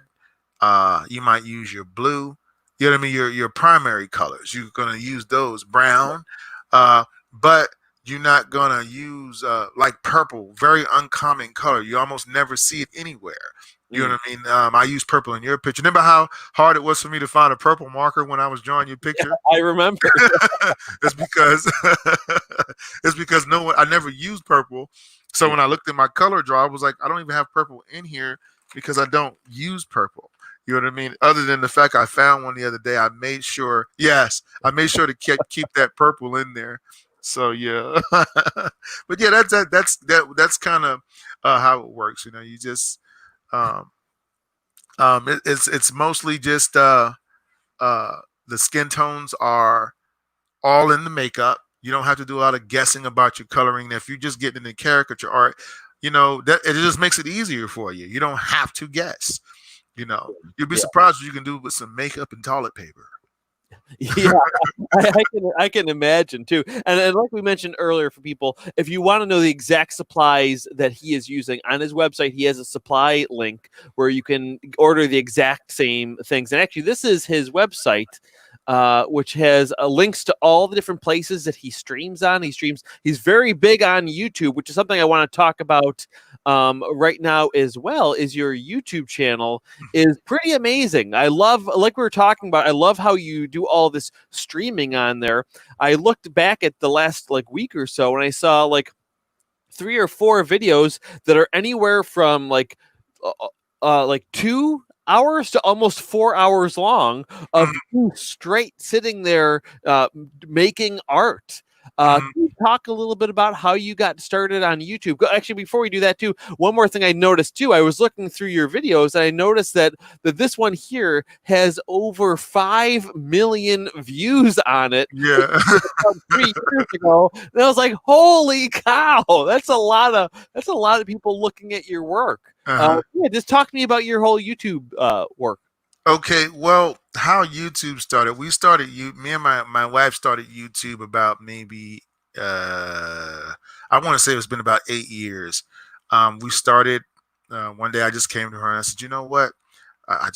you might use your blue. You know what I mean? Your primary colors. You're gonna use those brown, but you're not gonna use like purple, very uncommon color. You almost never see it anywhere. You know Mm. what I mean? I use purple in your picture. Remember how hard it was for me to find a purple marker when I was drawing your picture? I remember. It's because no one I never used purple. So Yeah. when I looked at my color draw, I was like, I don't even have purple in here because I don't use purple. You know what I mean? Other than the fact I found one the other day, I made sure. Yes, I made sure to keep that purple in there. So yeah, but yeah, that's kind of how it works. You just um, it's mostly just the skin tones are all in the makeup. You don't have to do a lot of guessing about your coloring. If you just get into caricature art, that it just makes it easier for you. You don't have to guess. You'll be Yeah. surprised what you can do with some makeup and toilet paper. Yeah, I can imagine too. And like we mentioned earlier, for people, if you want to know the exact supplies that he is using on his website, he has a supply link where you can order the exact same things. And actually, this is his website, which has links to all the different places that he streams on. He's very big on YouTube, which is something I want to talk about right now as well. Is your YouTube channel is pretty amazing. I love, like we were talking about, I love how you do all this streaming on there. I looked back at the last like week or so and I saw like 3 or 4 videos that are anywhere from like 2 hours to almost 4 hours long of Mhm, you straight sitting there making art. mhm, Can you talk a little bit about how you got started on YouTube? Actually, before we do that too, one more thing I noticed too. I was looking through your videos and I noticed that this one here has over 5 million views on it yeah. from 3 years ago. And I was like, holy cow, that's a lot of people looking at your work. Uh-huh. Yeah, just talk to me about your whole YouTube work. Okay, well, how YouTube started? Me and my wife started YouTube about maybe I want to say it's been about 8 years. We started one day. I just came to her and I said, you know what? I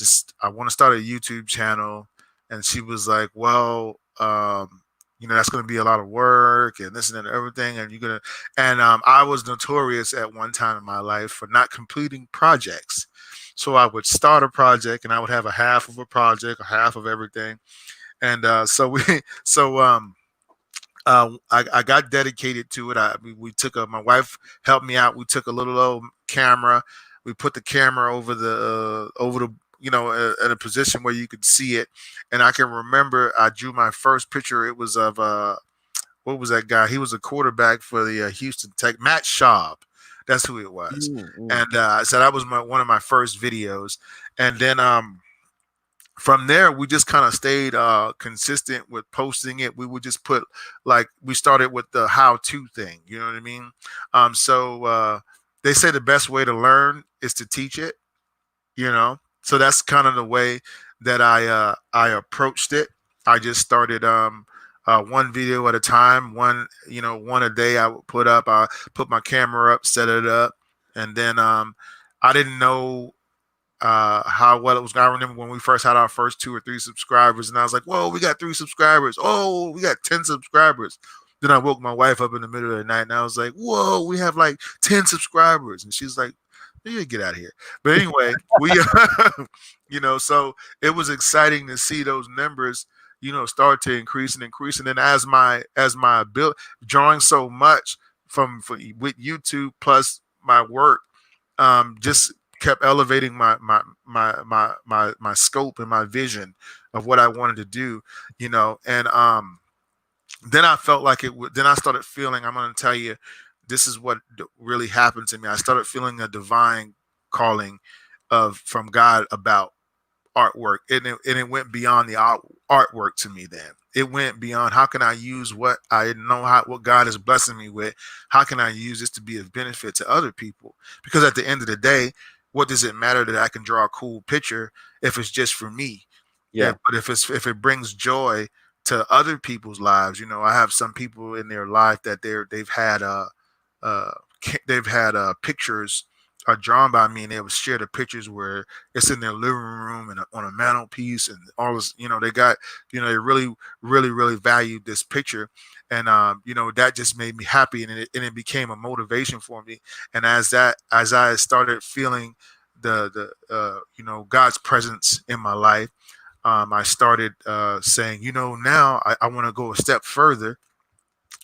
want to start a YouTube channel, and she was like, well, that's going to be a lot of work and this and that and everything, and you're gonna. And I was notorious at one time in my life for not completing projects. So I would start a project, and I would have a half of a project, a half of everything, and so we, so I got dedicated to it. We took my wife helped me out. We took a little old camera. We put the camera over the in a position where you could see it. And I can remember I drew my first picture. It was of what was that guy? He was a quarterback for the Houston Tech, Matt Schaub. That's who it was. Mm-hmm. And so that was one of my first videos. And then from there we just kind of stayed consistent with posting it. We would just put, like, we started with the how-to thing, you know what I mean? So they say the best way to learn is to teach it, so that's kind of the way that I approached it. I just started one video at a time, one a day. I would put my camera up, set it up, and then I didn't know how well it was. I remember when we first had our first 2 or 3 subscribers, and I was like, "Whoa, we got 3 subscribers! Oh, we got 10 subscribers!" Then I woke my wife up in the middle of the night, and I was like, "Whoa, we have like 10 subscribers!" And she's like, "You get out of here." But anyway, so it was exciting to see those numbers, start to increase and increase, and then as my ability, drawing so much with YouTube plus my work, just kept elevating my scope and my vision of what I wanted to do, and then I felt like it would. Then I started feeling. I'm going to tell you, this is what really happened to me. I started feeling a divine calling from God about artwork, and it went beyond the artwork to me then. it went beyond how can I use what I know, how what God is blessing me with, how can I use this to be of benefit to other people? Because at the end of the day, what does it matter that I can draw a cool picture if it's just for me? Yeah. But if it brings joy to other people's lives, you know, I have some people in their life that uh, they've had pictures drawn by me, and they would share the pictures where it's in their living room and on a mantelpiece and all this. You know, they got, you know, they really valued this picture, and you know, that just made me happy, and it became a motivation for me. And as I started feeling the you know, God's presence in my life, I started saying, you know, now I want to go a step further.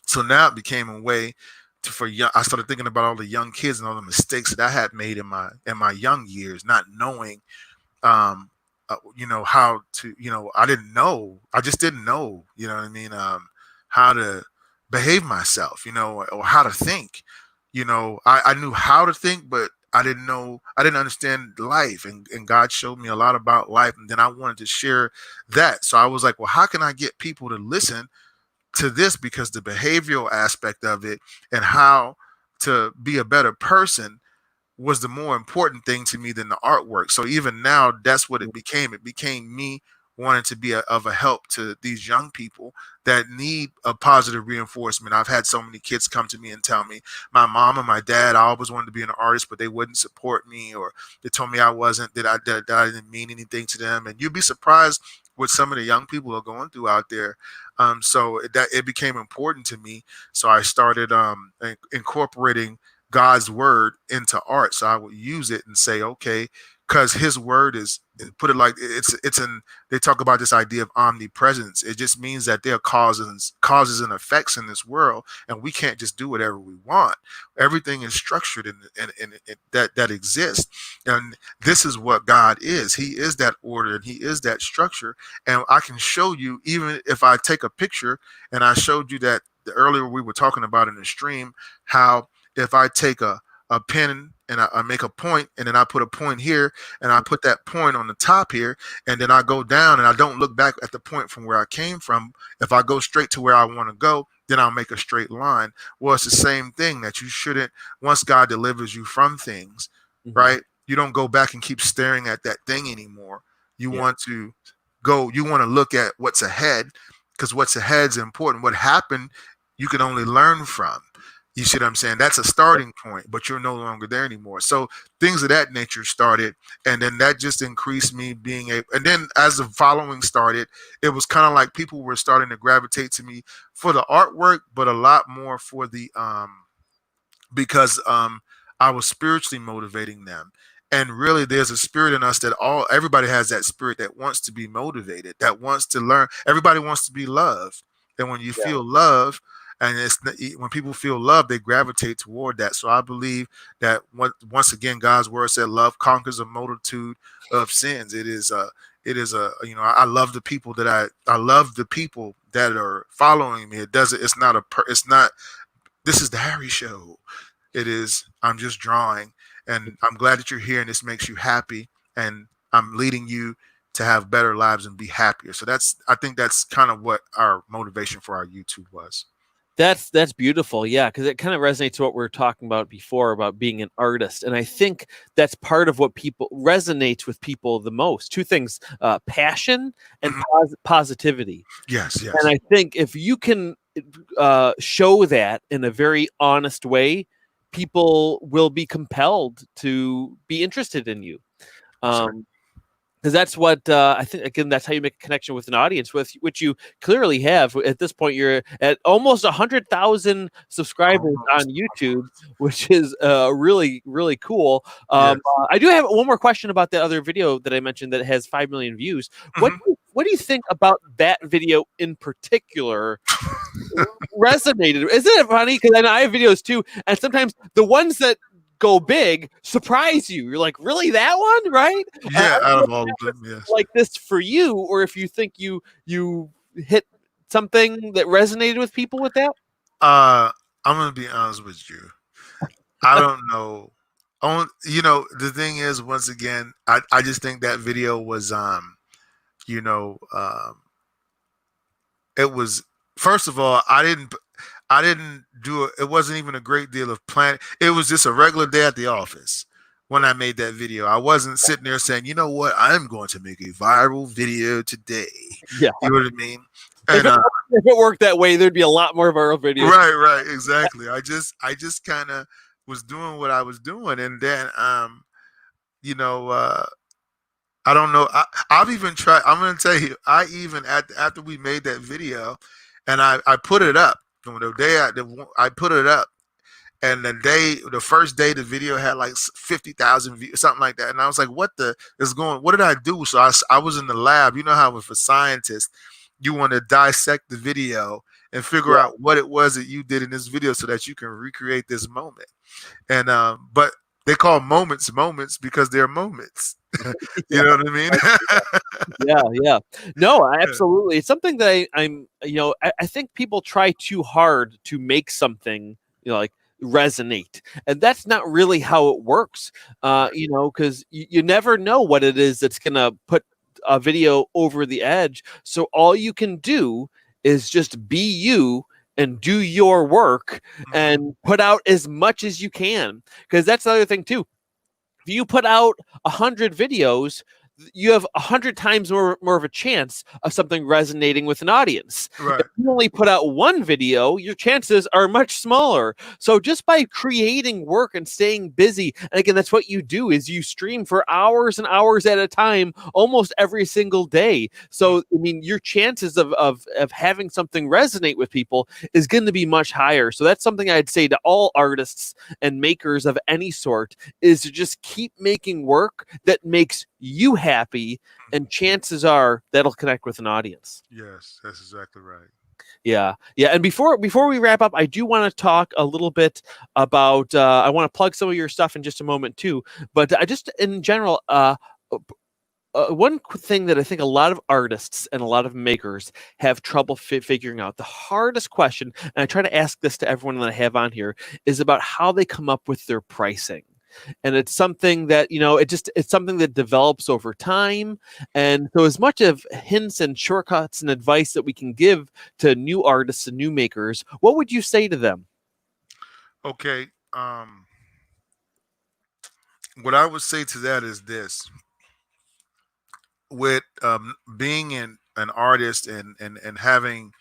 So now it became a way to, for young. I started thinking about all the young kids and all the mistakes that I had made in my young years, not knowing, you know, how to, you know, I didn't know, I just didn't know, you know what I mean, how to behave myself, you know, or how to think. You know, I knew how to think, but I didn't know, I didn't understand life, and God showed me a lot about life, and then I wanted to share that. So I was like, well, how can I get people to listen to this, because the behavioral aspect of it and how to be a better person was the more important thing to me than the artwork. So even now, that's what it became. It became me wanting to be of a help to these young people that need a positive reinforcement. I've had so many kids come to me and tell me, my mom and my dad, I always wanted to be an artist, but they wouldn't support me, or they told me I wasn't, that I didn't mean anything to them. And you'd be surprised what some of the young people are going through out there. So that it became important to me. So I started incorporating God's word into art. So I would use it and say, okay, because His word is, put it like it's in. They talk about this idea of omnipresence. It just means that there are causes and effects in this world, and we can't just do whatever we want. Everything is structured in that exists, and this is what God is. He is that order, and He is that structure. And I can show you, even if I take a picture, and I showed you that the earlier we were talking about in the stream, how if I take a pen and I make a point, and then I put a point here, and I put that point on the top here, and then I go down and I don't look back at the point from where I came from. If I go straight to where I want to go, then I'll make a straight line. Well, it's the same thing, that you shouldn't, once God delivers you from things, Hmm. right? You don't go back and keep staring at that thing anymore. You Yeah. want to you want to look at what's ahead, because what's ahead is important. What happened, you can only learn from. You see what I'm saying? That's a starting point, but you're no longer there anymore. So things of that nature started, and then that just increased me being a. And then as the following started, it was kind of like people were starting to gravitate to me for the artwork, but a lot more for the because I was spiritually motivating them. And really, there's a spirit in us that everybody has that spirit that wants to be motivated, that wants to learn. Everybody wants to be loved. And when you Yeah. feel love, and when people feel love, they gravitate toward that. So I believe that once again, God's word said, "Love conquers a multitude of sins." It is a, you know, I love the people that I love the people that are following me. It doesn't. It's not it's not. This is the Harry Show. It is, I'm just drawing, and I'm glad that you're here and this makes you happy, and I'm leading you to have better lives and be happier. So I think that's kind of what our motivation for our YouTube was. That's beautiful, yeah, because it kind of resonates to what we were talking about before about being an artist, and I think that's part of what people resonates with people the most. Two things: passion and Mhm. positivity. Yes, And yes. I think if you can show that in a very honest way, people will be compelled to be interested in you. That's right. Um, because that's what I think. Again, that's how you make a connection with an audience, with which you clearly have. At this point, you're at almost 100,000 subscribers on Almost. YouTube, which is really, really cool. Yes. I do have one more question about the other video that I mentioned that has 5 million views. Mhm. What do you think about that video in particular resonated? Isn't it funny? Because I know I have videos too, and sometimes the ones that go big surprise you. You're like, really, that one, right? I Yeah, don't out know of if all that of was them, yes. like this for you, or if you think you hit something that resonated with people with that. Uh, I'm gonna be honest with you. I don't know. You know, the thing is, once again, I just think that video was, you know, it was, first of all, I didn't do it. It wasn't even a great deal of planning. It was just a regular day at the office when I made that video. I wasn't sitting there saying, you know what, I'm going to make a viral video today. Yeah. You know what I mean? If And it, if it worked that way, there'd be a lot more viral videos. right, exactly. I just kind of was doing what I was doing, and then you know, I don't know. I've even tried. I'm going to tell you. I even after we made that video, and I put it up. The day I put it up, and the first day the video had like 50,000 views, something like that. And I was like, what the is going? What did I do? So I was in the lab. You know how if a scientist, you want to dissect the video and figure Yeah. out what it was that you did in this video so that you can recreate this moment. And but they call moments because they're moments. Yeah. You know what I mean? Yeah, yeah. No, absolutely. It's something that I'm, I think people try too hard to make something, like resonate. And that's not really how it works. Because you never know what it is that's gonna put a video over the edge. So all you can do is just be you and do your work Mhm. and put out as much as you can. Because that's the other thing too. If you put out 100 videos, you have 100 times more of a chance of something resonating with an audience. If Right. you only put out one video, your chances are much smaller. So just by creating work and staying busy, and again, that's what you do is you stream for hours and hours at a time, almost every single day. So I mean, your chances of having something resonate with people is going to be much higher. So that's something I'd say to all artists and makers of any sort is to just keep making work that makes you happy, and chances are that'll connect with an audience. Yes, that's exactly right. Yeah, yeah. And before we wrap up, I do want to talk a little bit about. I want to plug some of your stuff in just a moment too, but I just in general. Thing that I think a lot of artists and a lot of makers have trouble figuring out, the hardest question, and I try to ask this to everyone that I have on here, is about how they come up with their pricing. And it's something that, it's something that develops over time. And so as much of hints and shortcuts and advice that we can give to new artists and new makers, what would you say to them? Okay. What I would say to that is this: with being an artist and having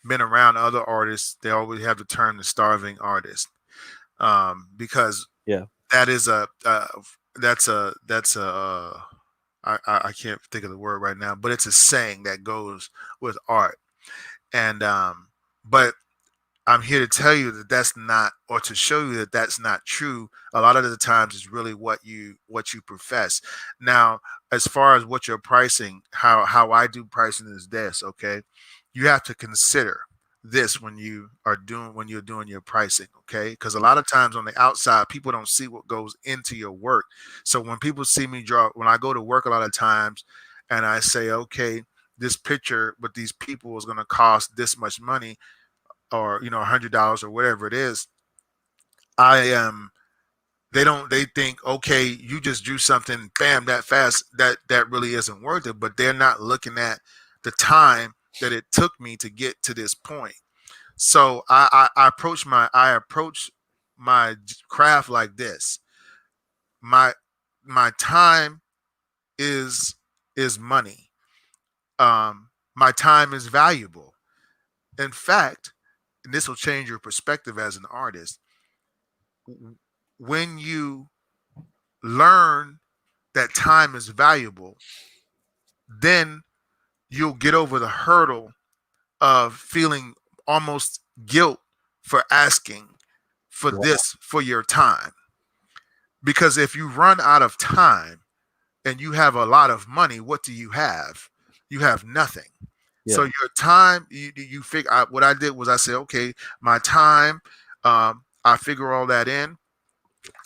been around other artists, they always have the term the starving artist, because Yeah. that is a that's a I can't think of the word right now, but it's a saying that goes with art. And but I'm here to tell you that that's not, or to show you that that's not true. A lot of the times, it's really what you profess. Now, as far as what you're pricing, how I do pricing is this. Okay, you have to consider this when you're doing your pricing. Okay, because a lot of times on the outside, people don't see what goes into your work. So when people see me draw, when I go to work, a lot of times, and I say, okay, this picture with these people is going to cost this much money, or $100 or whatever it is. I am they think, okay, you just drew something, bam, that fast, that really isn't worth it. But they're not looking at the time that it took me to get to this point. So I approach my craft like this. My my time is money. My time is valuable. In fact, and this will change your perspective as an artist, when you learn that time is valuable, then you'll get over the hurdle of feeling almost guilt for asking for Yeah. this for your time. Because if you run out of time and you have a lot of money, what do you have? You have nothing. So Yeah. your time, you figure out. What I did was I said, okay, my time, I figure all that in.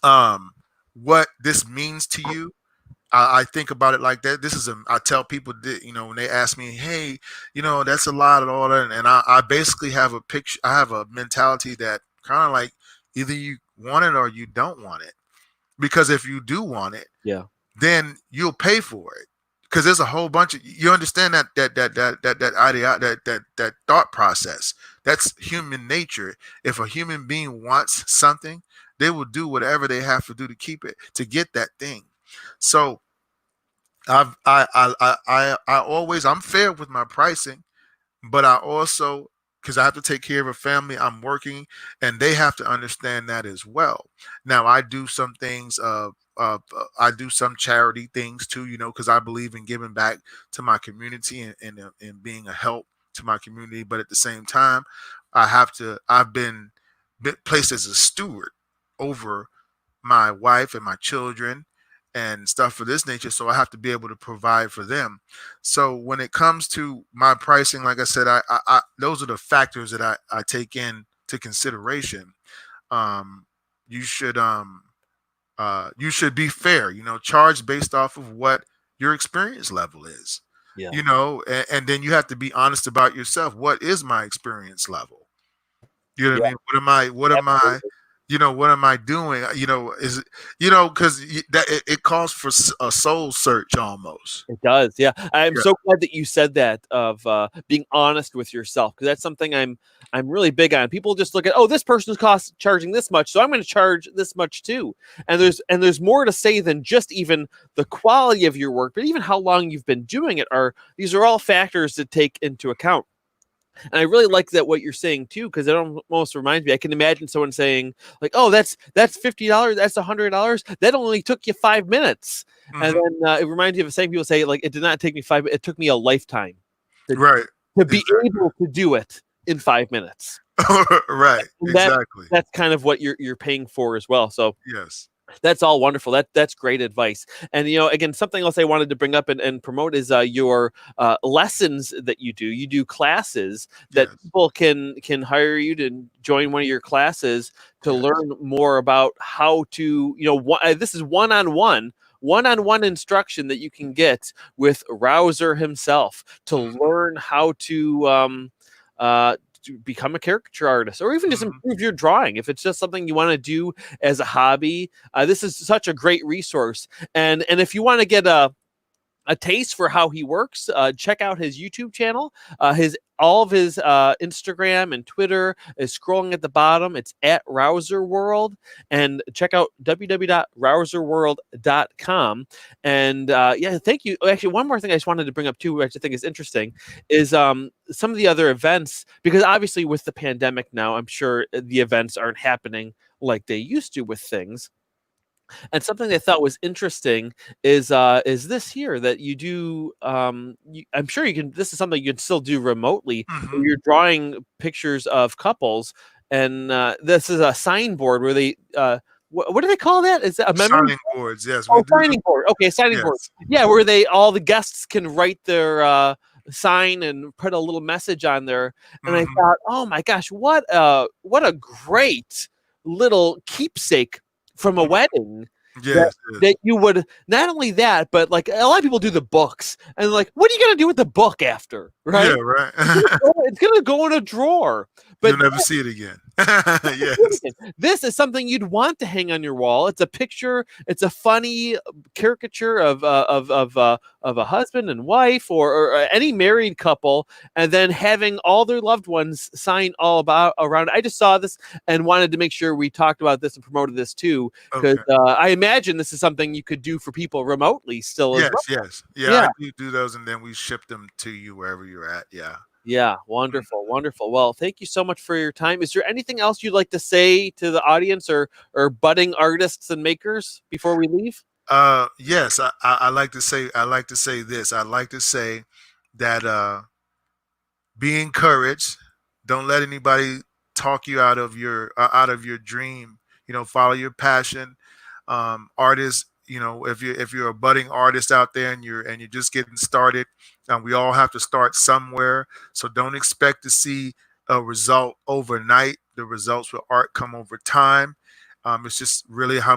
Um, what this means to you, I think about it like that. I tell people that, when they ask me, hey, that's a lot and all that. And I basically have a picture, I have a mentality that kind of like either you want it or you don't want it. Because if you do want it, Yeah. then you'll pay for it. because there's a whole bunch of, you understand that idea, that thought process. That's human nature. If a human being wants something, they will do whatever they have to do to keep it, to get that thing. So I always, I'm fair with my pricing, but I also, because I have to take care of a family, I'm working, and they have to understand that as well. Now I do some things. I do some charity things too, because I believe in giving back to my community, and being a help to my community. But at the same time, I've been placed as a steward over my wife and my children and stuff of this nature. So I have to be able to provide for them. So when it comes to my pricing, like I said, I those are the factors that I take in to consideration. Um, you should you should be fair. Charge based off of what your experience level is. Yeah, And then you have to be honest about yourself. What is my experience level? You know what I yeah, mean? What am I, absolutely. what am I doing? Is it, because it calls for a soul search almost. It does, yeah. I'm Yeah. so glad that you said that of being honest with yourself because that's something I'm really big on. People just look at, oh, this person's cost charging this much, so I'm going to charge this much too. And there's more to say than just even the quality of your work, but even how long you've been doing it. Are these are all factors to take into account. And I really like that what you're saying too, because it almost reminds me. I can imagine someone saying like, "Oh, that's $50, that's $100. That only took you 5 minutes," and Hmm. then it reminds you of the same people say like, "It did not take me 5. It took me a lifetime to Right. be Exactly. able to do it in 5 minutes." Right. And Exactly. that's kind of what you're paying for as well. So Yes. that's all wonderful. That's great advice. And again, something else I wanted to bring up and promote is your lessons that you do. You do classes that Yes. people can hire you to join one of your classes to Yes. learn more about how to. This is one-on-one instruction that you can get with Rouser himself to Hmm. learn how to become a caricature artist or even just Hmm. improve your drawing if it's just something you want to do as a hobby. This is such a great resource. And if you want to get a taste for how he works, check out his YouTube channel. His All of his Instagram and Twitter is scrolling at the bottom. It's at Rouser World, and check out www.rouserworld.com. And yeah, thank you. Actually, one more thing I just wanted to bring up too, which I think is interesting, is some of the other events because obviously with the pandemic now, I'm sure the events aren't happening like they used to with things. And something I thought was interesting is this here that you do. I'm sure you can. This is something you can still do remotely. Where Hmm. you're drawing pictures of couples, and this is a signboard where they. What do they call that? Is that a memory? Signing boards. Yes, we Oh, do them. signing board. Okay, signing board. Yes. Yeah, where they all the guests can write their sign and put a little message on there. And I Hmm. thought, oh my gosh, what a great little keepsake from a wedding that Yes. Yes. that you would not only that, but like a lot of people do the books and like, what are you gonna do with the book after, Yeah. right? Right. It's gonna go in a drawer. But You'll never see it again. Yes. this is something you'd want to hang on your wall. It's a picture. It's a funny caricature of a husband and wife, or any married couple, and then having all their loved ones sign all about around. I just saw this and wanted to make sure we talked about this and promoted this too, because Okay. I imagine this is something you could do for people remotely still as well. Yes. Yes. Yeah, I Yeah. do those, and then we ship them to you wherever you're at. Yeah. Yeah, wonderful, wonderful. Well, thank you so much for your time. Is there anything else you'd like to say to the audience or budding artists and makers before we leave? Yes. I like to say. I like to say this. I like to say that be encouraged. Don't let anybody talk you out of your dream. Follow your passion. Artists, if you're a budding artist out there, and you're just getting started, we all have to start somewhere. So don't expect to see a result overnight. The results with art come over time. It's just really how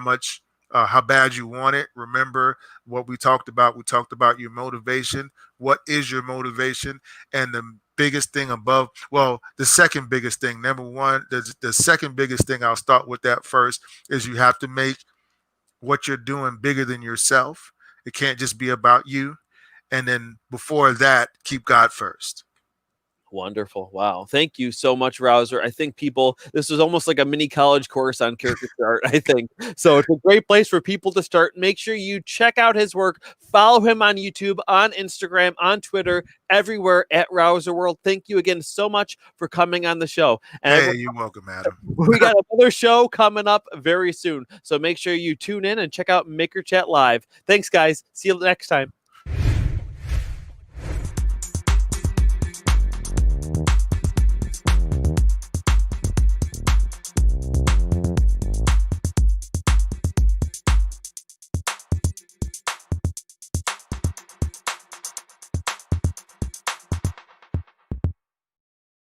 bad you want it. Remember what we talked about. We talked about your motivation. What is your motivation? And the biggest thing above, well, the second biggest thing, number one, the second biggest thing, I'll start with that first, is you have to make what you're doing bigger than yourself. It can't just be about you. and then before that, keep God first. Wonderful. Wow. Thank you so much, Rouser. I think this was almost like a mini college course on caricature art, I think. So it's a great place for people to start. Make sure you check out his work. Follow him on YouTube, on Instagram, on Twitter, everywhere at Rouser World. Thank you again so much for coming on the show. And Hey, you're welcome, Adam. we got another show coming up very soon. So make sure you tune in and check out Maker Chat Live. Thanks, guys. See you next time.